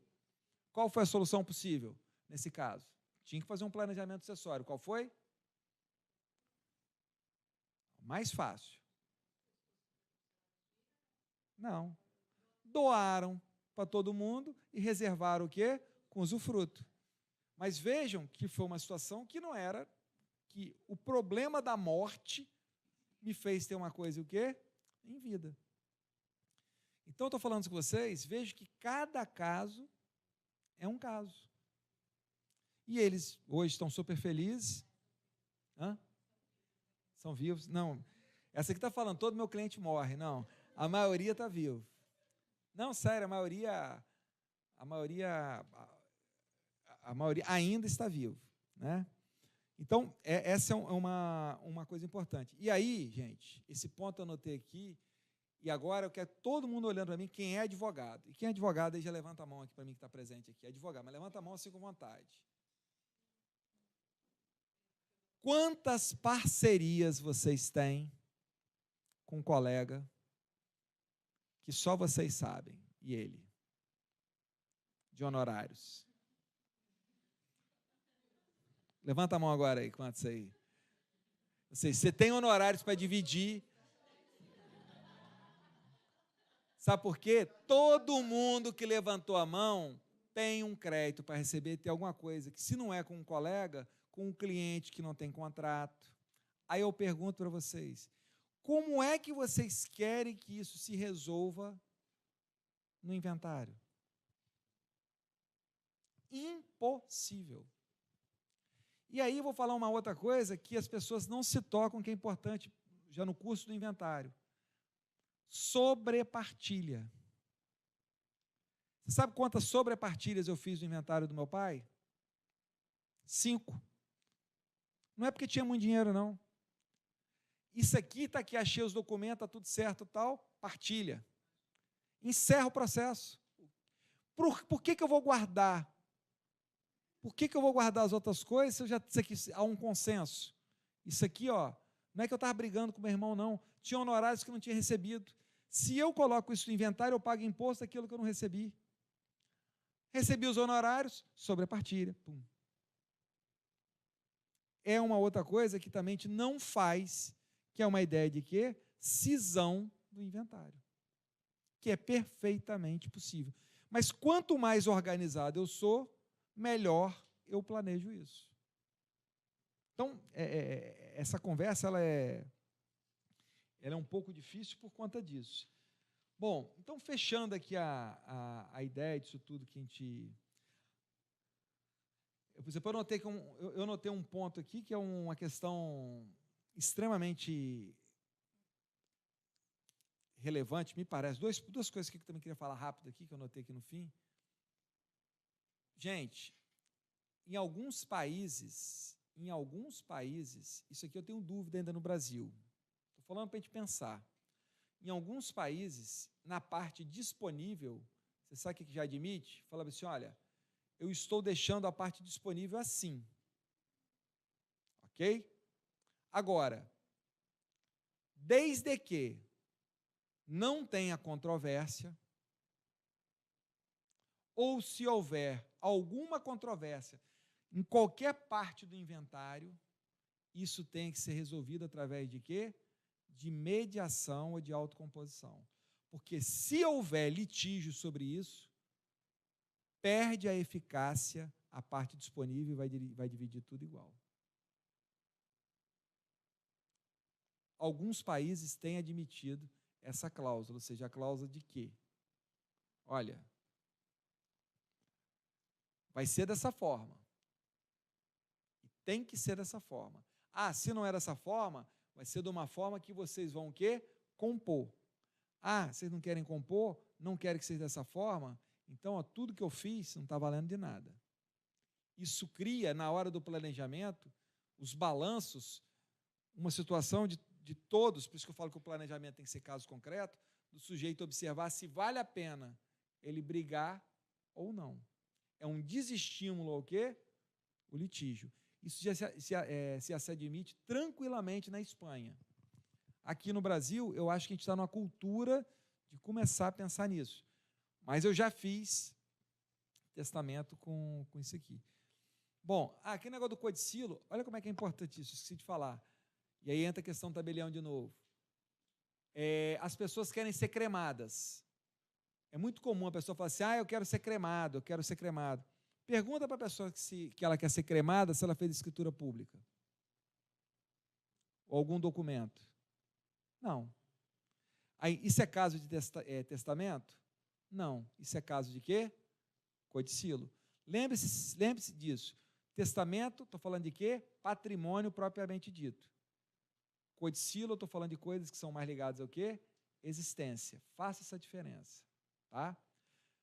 Qual foi a solução possível nesse caso? Tinha que fazer um planejamento sucessório. Qual foi? Mais fácil. Não. Doaram para todo mundo e reservaram o quê? Com usufruto. Mas vejam que foi uma situação que não era, que o problema da morte me fez ter uma coisa o quê? Em vida. Então, eu estou falando com vocês, vejo que cada caso é um caso. E eles hoje estão super felizes. Hã? São vivos? Não. Essa aqui está falando, todo meu cliente morre. Não, a maioria está vivo. Não, sério, a maioria ainda está vivo, né? Então, essa é uma coisa importante. E aí, gente, esse ponto eu anotei aqui, e agora eu quero todo mundo olhando para mim, quem é advogado. E quem é advogado, aí já levanta a mão aqui para mim que está presente aqui. É advogado, mas levanta a mão assim com vontade. Quantas parcerias vocês têm com um colega que só vocês sabem, e ele, de honorários? Levanta a mão agora aí, quantos aí? Você tem honorários para dividir. Sabe por quê? Todo mundo que levantou a mão tem um crédito para receber, tem alguma coisa, que se não é com um colega, com um cliente que não tem contrato. Aí eu pergunto para vocês, como é que vocês querem que isso se resolva no inventário? Impossível. E aí eu vou falar uma outra coisa que as pessoas não se tocam, que é importante já no curso do inventário. Sobrepartilha. Você sabe quantas sobrepartilhas eu fiz no inventário do meu pai? 5. Não é porque tinha muito dinheiro, não. Isso aqui está aqui, achei os documentos, está tudo certo, tal, partilha. Encerra o processo. Por que eu vou guardar? Por que eu vou guardar as outras coisas se eu já sei que há um consenso? Isso aqui, ó, não é que eu estava brigando com meu irmão, não. Tinha honorários que eu não tinha recebido. Se eu coloco isso no inventário, eu pago imposto daquilo que eu não recebi. Recebi os honorários, sobrepartilha. Pum. É uma outra coisa que também a gente não faz, que é uma ideia de quê? Cisão do inventário. Que é perfeitamente possível. Mas quanto mais organizado eu sou, melhor eu planejo isso. Então, essa conversa ela é um pouco difícil por conta disso. Bom, então fechando aqui a ideia disso tudo que a gente... Eu notei um ponto aqui que é uma questão extremamente relevante, me parece. Duas coisas que eu também queria falar rápido aqui, que eu notei aqui no fim. Gente, em alguns países, isso aqui eu tenho dúvida ainda no Brasil, estou falando para a gente pensar, em alguns países, na parte disponível, você sabe o que já admite? Fala assim, olha, eu estou deixando a parte disponível assim, ok? Agora, desde que não tenha controvérsia, ou se houver alguma controvérsia em qualquer parte do inventário, isso tem que ser resolvido através de quê? De mediação ou de autocomposição. Porque se houver litígio sobre isso, perde a eficácia a parte disponível e vai dividir tudo igual. Alguns países têm admitido essa cláusula, ou seja, a cláusula de quê? Olha, vai ser dessa forma. E tem que ser dessa forma. Ah, se não é dessa forma, vai ser de uma forma que vocês vão o quê? Compor. Ah, vocês não querem compor? Não querem que seja dessa forma? Então, ó, tudo que eu fiz não está valendo de nada. Isso cria, na hora do planejamento, os balanços, uma situação de todos, por isso que eu falo que o planejamento tem que ser caso concreto, do sujeito observar se vale a pena ele brigar ou não. É um desestímulo ao quê? O litígio. Isso já se admite tranquilamente na Espanha. Aqui no Brasil, eu acho que a gente está numa cultura de começar a pensar nisso. Mas eu já fiz testamento com isso aqui. Bom, aquele negócio do codicilo, olha como é que é importante isso, esqueci de falar. E aí entra a questão do tabelião de novo. As pessoas querem ser cremadas. É muito comum a pessoa falar assim, eu quero ser cremado, eu quero ser cremado. Pergunta para a pessoa que ela quer ser cremada se ela fez escritura pública. Ou algum documento. Não. Aí, isso é caso de testamento? Não. Isso é caso de quê? Codicilo. Lembre-se disso. Testamento, estou falando de quê? Patrimônio propriamente dito. Codicilo, estou falando de coisas que são mais ligadas ao quê? Existência. Faça essa diferença. Tá?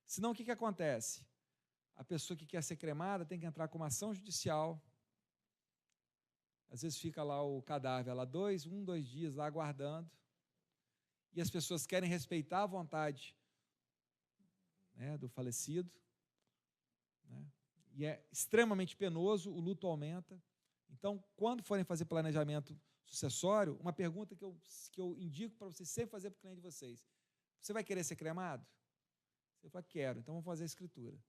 Senão, o que acontece? A pessoa que quer ser cremada tem que entrar com uma ação judicial. Às vezes fica lá o cadáver, lá 2 dias lá aguardando. E as pessoas querem respeitar a vontade, né, do falecido. Né? E é extremamente penoso, o luto aumenta. Então, quando forem fazer planejamento sucessório, uma pergunta que eu indico para vocês sempre fazer para o cliente de vocês: você vai querer ser cremado? Você fala, quero, então vamos fazer a escritura.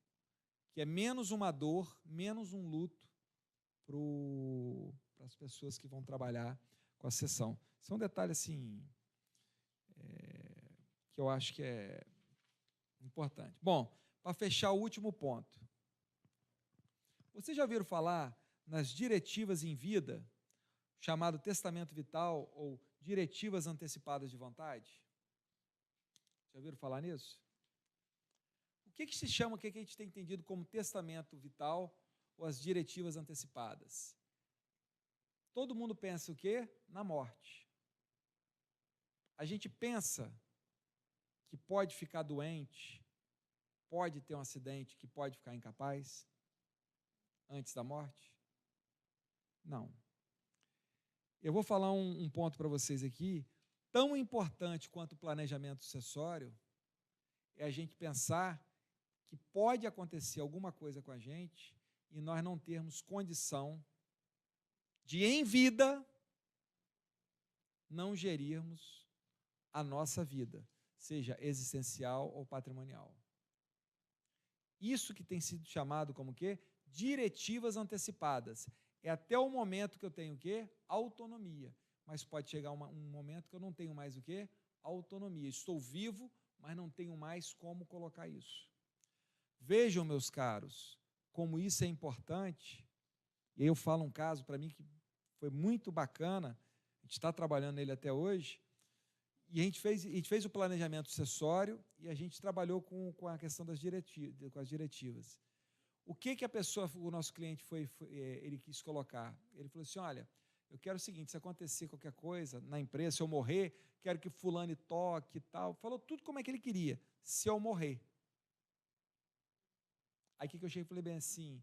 Que é menos uma dor, menos um luto para as pessoas que vão trabalhar com a sessão. Isso é um detalhe assim, que eu acho que é importante. Bom, para fechar o último ponto. Vocês já ouviram falar nas diretivas em vida, chamado testamento vital ou diretivas antecipadas de vontade? Já ouviram falar nisso? O que se chama, o que a gente tem entendido como testamento vital ou as diretivas antecipadas? Todo mundo pensa o quê? Na morte. A gente pensa que pode ficar doente, pode ter um acidente, que pode ficar incapaz antes da morte? Não. Eu vou falar um ponto para vocês aqui, tão importante quanto o planejamento sucessório, é a gente pensar que pode acontecer alguma coisa com a gente e nós não termos condição de, em vida, não gerirmos a nossa vida, seja existencial ou patrimonial. Isso que tem sido chamado como o quê? Diretivas antecipadas. É até o momento que eu tenho o quê? Autonomia. Mas pode chegar um momento que eu não tenho mais o quê? Autonomia. Estou vivo, mas não tenho mais como colocar isso. Vejam, meus caros, como isso é importante. E aí eu falo um caso para mim que foi muito bacana, a gente está trabalhando nele até hoje, e a gente fez o planejamento sucessório e a gente trabalhou com a questão das diretivas. O que a pessoa, o nosso cliente ele quis colocar? Ele falou assim, olha, eu quero o seguinte, se acontecer qualquer coisa na empresa, se eu morrer, quero que fulano toque e tal. Falou tudo como é que ele queria, se eu morrer. Aí o que eu cheguei e falei bem assim,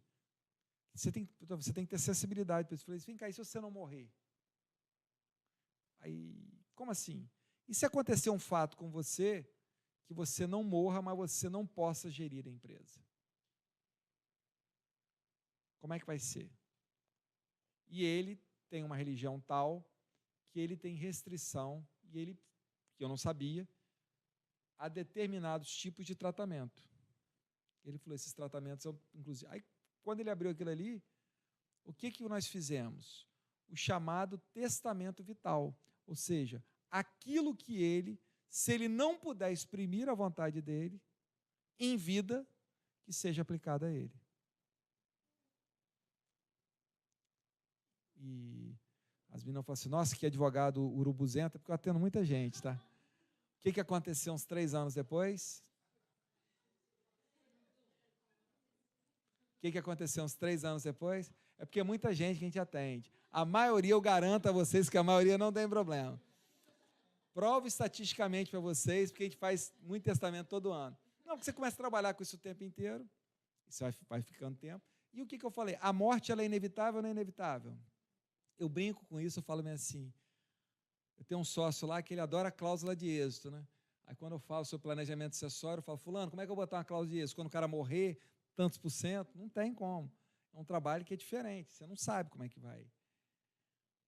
você tem que ter sensibilidade para isso. Eu falei assim, vem cá, e se você não morrer? Aí, como assim? E se acontecer um fato com você, que você não morra, mas você não possa gerir a empresa? Como é que vai ser? E ele tem uma religião tal que ele tem restrição, e ele, que eu não sabia, a determinados tipos de tratamento. Ele falou, esses tratamentos são, inclusive... Aí, quando ele abriu aquilo ali, o que nós fizemos? O chamado testamento vital, ou seja, aquilo que ele, se ele não puder exprimir a vontade dele, em vida, que seja aplicado a ele. E as meninas falam assim, nossa, que advogado urubuzento, porque eu atendo muita gente, tá? O que aconteceu uns 3 anos depois? O que aconteceu uns 3 anos depois? É porque é muita gente que a gente atende. A maioria, eu garanto a vocês que a maioria não tem problema. Provo estatisticamente para vocês, porque a gente faz muito testamento todo ano. Não, porque você começa a trabalhar com isso o tempo inteiro, isso vai ficando tempo. E o que eu falei? A morte, ela é inevitável ou não é inevitável? Eu brinco com isso, eu falo meio assim, eu tenho um sócio lá que ele adora a cláusula de êxito, né? Aí quando eu falo sobre planejamento sucessório, eu falo, fulano, como é que eu vou botar uma cláusula de êxito? Quando o cara morrer, tantos por cento? Não tem como. É É um trabalho que é diferente, você não sabe como é que vai.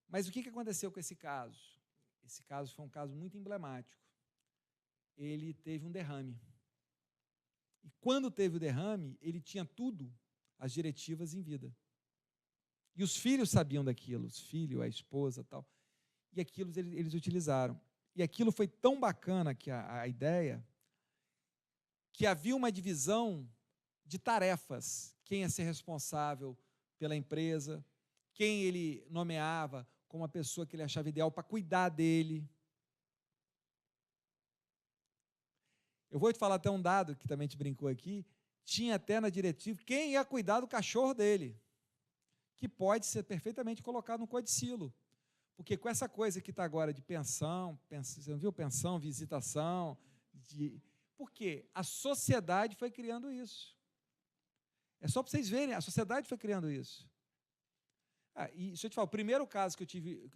Mas o que aconteceu com esse caso? Esse caso foi um caso muito emblemático. Ele teve um derrame. E quando teve o derrame, ele tinha tudo, as diretivas em vida. E os filhos sabiam daquilo, os filhos, a esposa e tal. E aquilo eles utilizaram. E aquilo foi tão bacana, que a ideia, que havia uma divisão de tarefas. Quem ia ser responsável pela empresa, quem ele nomeava como a pessoa que ele achava ideal para cuidar dele. Eu vou te falar até um dado, que também te brincou aqui, tinha até na diretiva quem ia cuidar do cachorro dele, que pode ser perfeitamente colocado no codicilo. Porque com essa coisa que está agora de pensão, você não viu? Pensão, visitação, porque a sociedade foi criando isso. É só para vocês verem, a sociedade foi criando isso. E deixa eu te falar, o primeiro caso que eu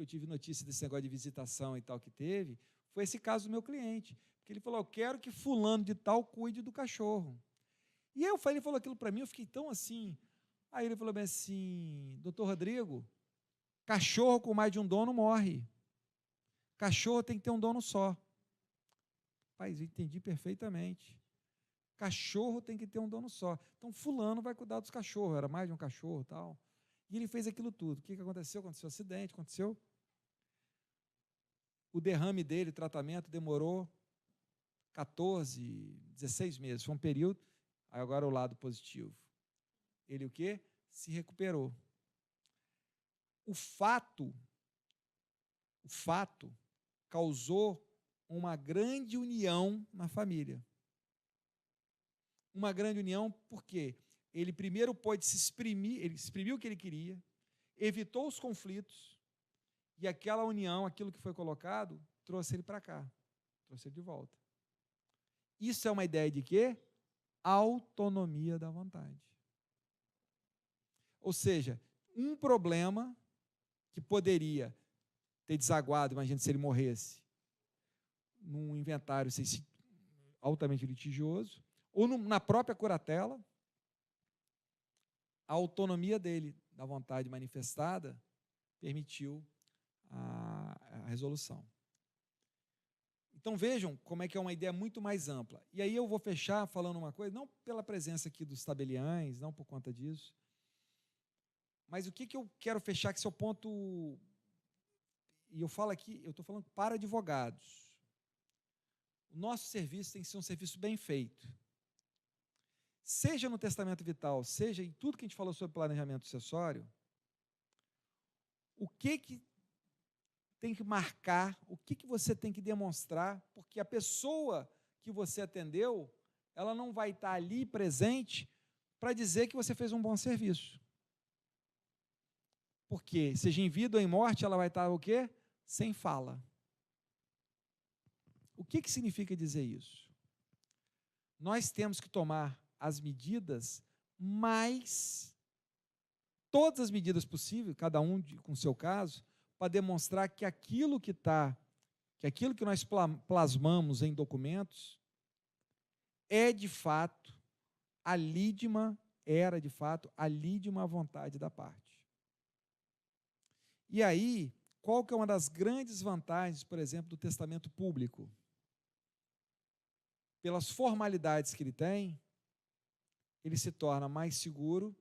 tive notícia desse negócio de visitação e tal que teve, foi esse caso do meu cliente. Porque ele falou, eu quero que fulano de tal cuide do cachorro. E aí ele falou aquilo para mim, eu fiquei tão assim. Aí ele falou bem assim, doutor Rodrigo, cachorro com mais de um dono morre. Cachorro tem que ter um dono só. Rapaz, eu entendi perfeitamente. Cachorro tem que ter um dono só. Então fulano vai cuidar dos cachorros, era mais de um cachorro e tal. E ele fez aquilo tudo. O que aconteceu? Aconteceu um acidente, aconteceu. O derrame dele, tratamento, demorou 14, 16 meses. Foi um período. Aí agora o lado positivo. Ele o quê? Se recuperou. O fato causou uma grande união na família. Uma grande união porque ele primeiro pôde se exprimir, ele exprimiu o que ele queria, evitou os conflitos, e aquela união, aquilo que foi colocado, trouxe ele para cá, trouxe ele de volta. Isso é uma ideia de quê? Autonomia da vontade. Ou seja, um problema que poderia ter desaguado, imagina se ele morresse, num inventário altamente litigioso, ou na própria curatela, a autonomia dele, da vontade manifestada, permitiu a resolução. Então vejam como é que é uma ideia muito mais ampla. E aí eu vou fechar falando uma coisa, não pela presença aqui dos tabeliães, não por conta disso, mas o que eu quero fechar, que esse é o ponto, e eu falo aqui, eu estou falando para advogados. O nosso serviço tem que ser um serviço bem feito. Seja no testamento vital, seja em tudo que a gente falou sobre planejamento sucessório, o que tem que marcar, o que você tem que demonstrar, porque a pessoa que você atendeu, ela não vai estar ali presente para dizer que você fez um bom serviço. Porque, seja em vida ou em morte, ela vai estar o quê? Sem fala. O que significa dizer isso? Nós temos que tomar as medidas, mas todas as medidas possíveis, cada um com o seu caso, para demonstrar que aquilo que nós plasmamos em documentos é de fato a lídima, era de fato a lídima vontade da parte. E aí, qual que é uma das grandes vantagens, por exemplo, do testamento público? Pelas formalidades que ele tem, ele se torna mais seguro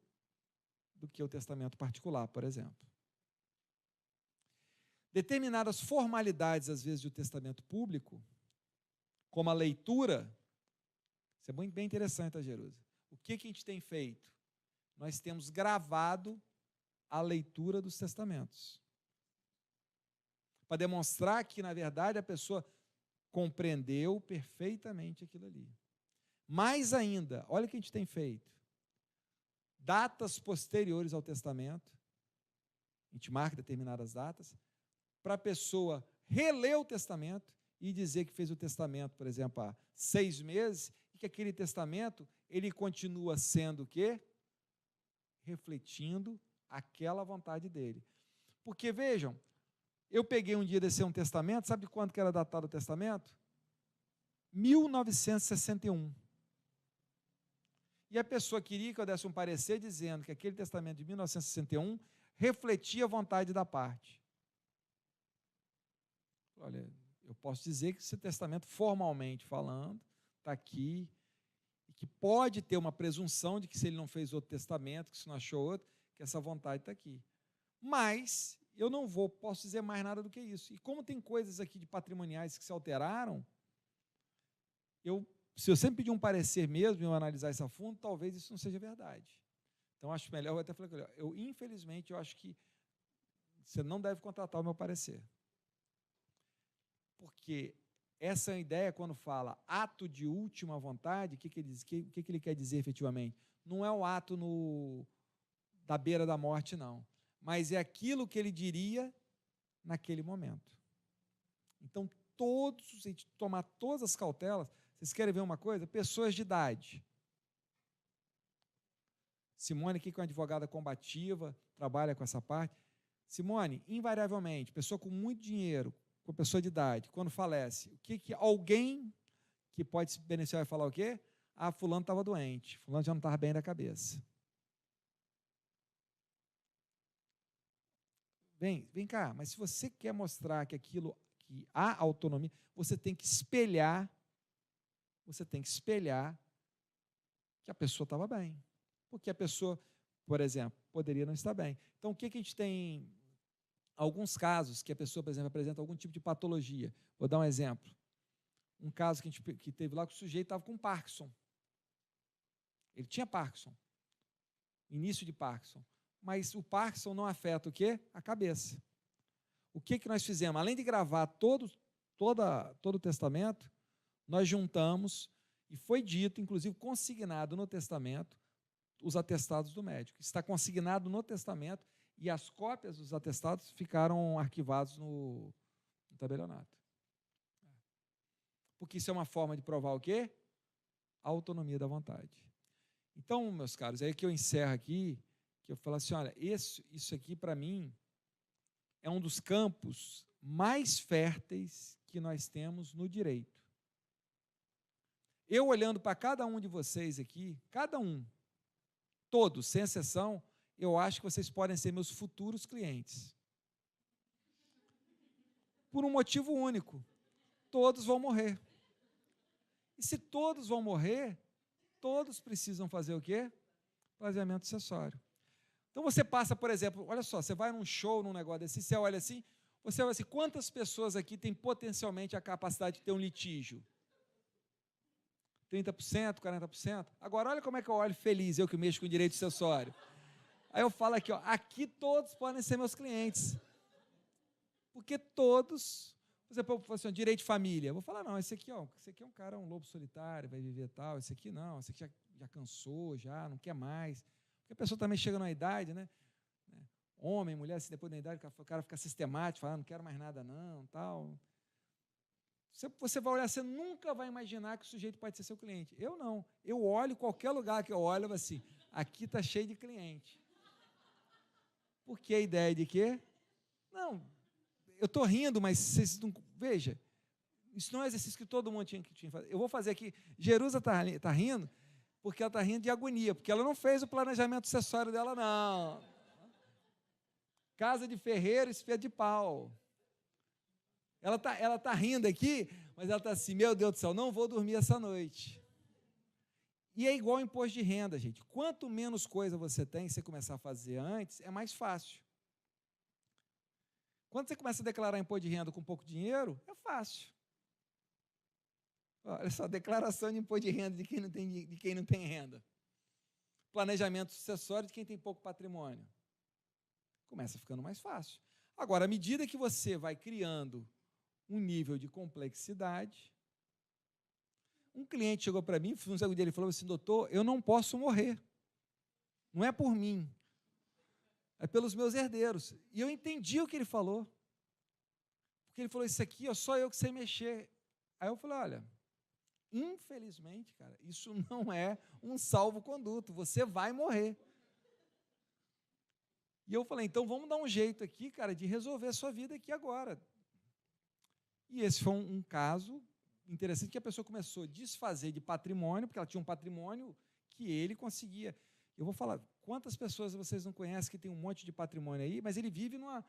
do que o testamento particular, por exemplo. Determinadas formalidades, às vezes, do testamento público, como a leitura, isso é bem interessante, tá, Jerusa? O que a gente tem feito? Nós temos gravado a leitura dos testamentos, para demonstrar que, na verdade, a pessoa compreendeu perfeitamente aquilo ali. Mais ainda, olha o que a gente tem feito. Datas posteriores ao testamento, a gente marca determinadas datas, para a pessoa reler o testamento e dizer que fez o testamento, por exemplo, há 6 meses, e que aquele testamento, ele continua sendo o quê? Refletindo aquela vontade dele. Porque, vejam, eu peguei um dia desse um testamento, sabe quando que era datado o testamento? 1961. E a pessoa queria que eu desse um parecer dizendo que aquele testamento de 1961 refletia a vontade da parte. Olha, eu posso dizer que esse testamento, formalmente falando, está aqui, e que pode ter uma presunção de que se ele não fez outro testamento, que se não achou outro, que essa vontade está aqui. Mas eu não posso dizer mais nada do que isso. E como tem coisas aqui de patrimoniais que se alteraram, se eu sempre pedir um parecer mesmo e eu analisar isso a fundo, talvez isso não seja verdade. Então, acho melhor, eu até falei com ele, infelizmente, eu acho que você não deve contratar o meu parecer. Porque essa ideia, quando fala ato de última vontade, o que ele quer dizer efetivamente? Não é o ato da beira da morte, não. Mas é aquilo que ele diria naquele momento. Então, a gente tomar todas as cautelas. Vocês querem ver uma coisa? Pessoas de idade. Simone aqui, que é uma advogada combativa, trabalha com essa parte. Simone, invariavelmente, pessoa com muito dinheiro, com pessoa de idade, quando falece, o que alguém que pode se beneficiar vai falar o quê? Ah, fulano estava doente, fulano já não estava bem da cabeça. Vem cá, mas se você quer mostrar que há autonomia, você tem que espelhar que a pessoa estava bem. Porque a pessoa, por exemplo, poderia não estar bem. Então, o que a gente tem? Alguns casos que a pessoa, por exemplo, apresenta algum tipo de patologia. Vou dar um exemplo. Um caso que teve lá que o sujeito estava com Parkinson. Ele tinha Parkinson. Início de Parkinson. Mas o Parkinson não afeta o quê? A cabeça. O que nós fizemos? Além de gravar todo o testamento, nós juntamos, e foi dito, inclusive consignado no testamento, os atestados do médico. Está consignado no testamento e as cópias dos atestados ficaram arquivados no tabelionato. Porque isso é uma forma de provar o quê? A autonomia da vontade. Então, meus caros, é aí que eu encerro aqui, que eu falo assim, olha, isso aqui para mim é um dos campos mais férteis que nós temos no direito. Eu olhando para cada um de vocês aqui, cada um, todos, sem exceção, eu acho que vocês podem ser meus futuros clientes. Por um motivo único, todos vão morrer. E se todos vão morrer, todos precisam fazer o quê? Planeamento sucessório. Então você passa, por exemplo, olha só, você vai num show, num negócio desse, você olha assim, você olha assim, quantas pessoas aqui têm potencialmente a capacidade de ter um litígio? 30%, 40%? Agora, olha como é que eu olho feliz, eu que mexo com direito sucessório. Aí eu falo aqui, ó, aqui todos podem ser meus clientes. Porque todos, por exemplo, eu falo assim, direito de família. Eu vou falar, não, esse aqui é um cara, um lobo solitário, vai viver tal, esse aqui não, esse aqui já cansou, já não quer mais. Porque a pessoa também chega numa idade, né? Homem, mulher, assim, depois da idade, o cara fica sistemático, falando, não quero mais nada não, tal. Você vai olhar, você nunca vai imaginar que o sujeito pode ser seu cliente. Eu não. Eu olho, qualquer lugar que eu olho, eu assim, aqui está cheio de cliente. Porque a ideia de quê? Não, eu estou rindo, mas vocês não... Veja, isso não é um exercício que todo mundo tinha que fazer. Eu vou fazer aqui. Jerusa está rindo porque ela está rindo de agonia, porque ela não fez o planejamento sucessório dela, não. Casa de ferreiro, esfia de pau. Ela tá rindo aqui, mas ela está assim, meu Deus do céu, não vou dormir essa noite. E é igual imposto de renda, gente. Quanto menos coisa você tem, você começar a fazer antes, é mais fácil. Quando você começa a declarar imposto de renda com pouco dinheiro, é fácil. Olha só, declaração de imposto de renda de quem não tem renda. Planejamento sucessório de quem tem pouco patrimônio. Começa ficando mais fácil. Agora, à medida que você vai criando um nível de complexidade, um cliente chegou para mim, um segundo dia ele falou assim, doutor, eu não posso morrer. Não é por mim. É pelos meus herdeiros. E eu entendi o que ele falou. Porque ele falou, isso aqui, ó, só eu que sei mexer. Aí eu falei, olha, infelizmente, cara, isso não é um salvo-conduto, você vai morrer. E eu falei, então vamos dar um jeito aqui, cara, de resolver a sua vida aqui agora. E esse foi um caso interessante, que a pessoa começou a desfazer de patrimônio, porque ela tinha um patrimônio que ele conseguia. Eu vou falar, quantas pessoas vocês não conhecem que tem um monte de patrimônio aí, mas ele vive numa...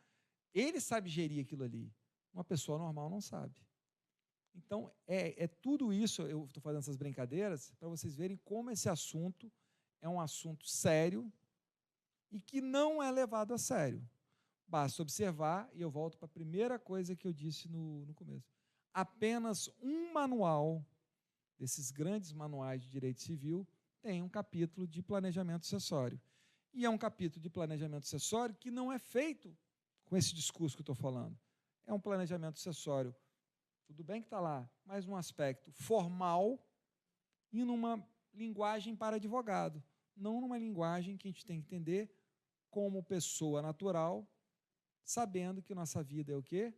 Ele sabe gerir aquilo ali. Uma pessoa normal não sabe. Então, é tudo isso, eu estou fazendo essas brincadeiras, para vocês verem como esse assunto é um assunto sério e que não é levado a sério. Basta observar, e eu volto para a primeira coisa que eu disse no começo. Apenas um manual, desses grandes manuais de direito civil, tem um capítulo de planejamento sucessório. E é um capítulo de planejamento sucessório que não é feito com esse discurso que eu estou falando. É um planejamento sucessório, tudo bem que está lá, mas num aspecto formal e numa linguagem para advogado, não numa linguagem que a gente tem que entender como pessoa natural, sabendo que nossa vida é o quê?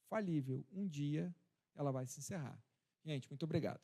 Falível. Um dia ela vai se encerrar. Gente, muito obrigado.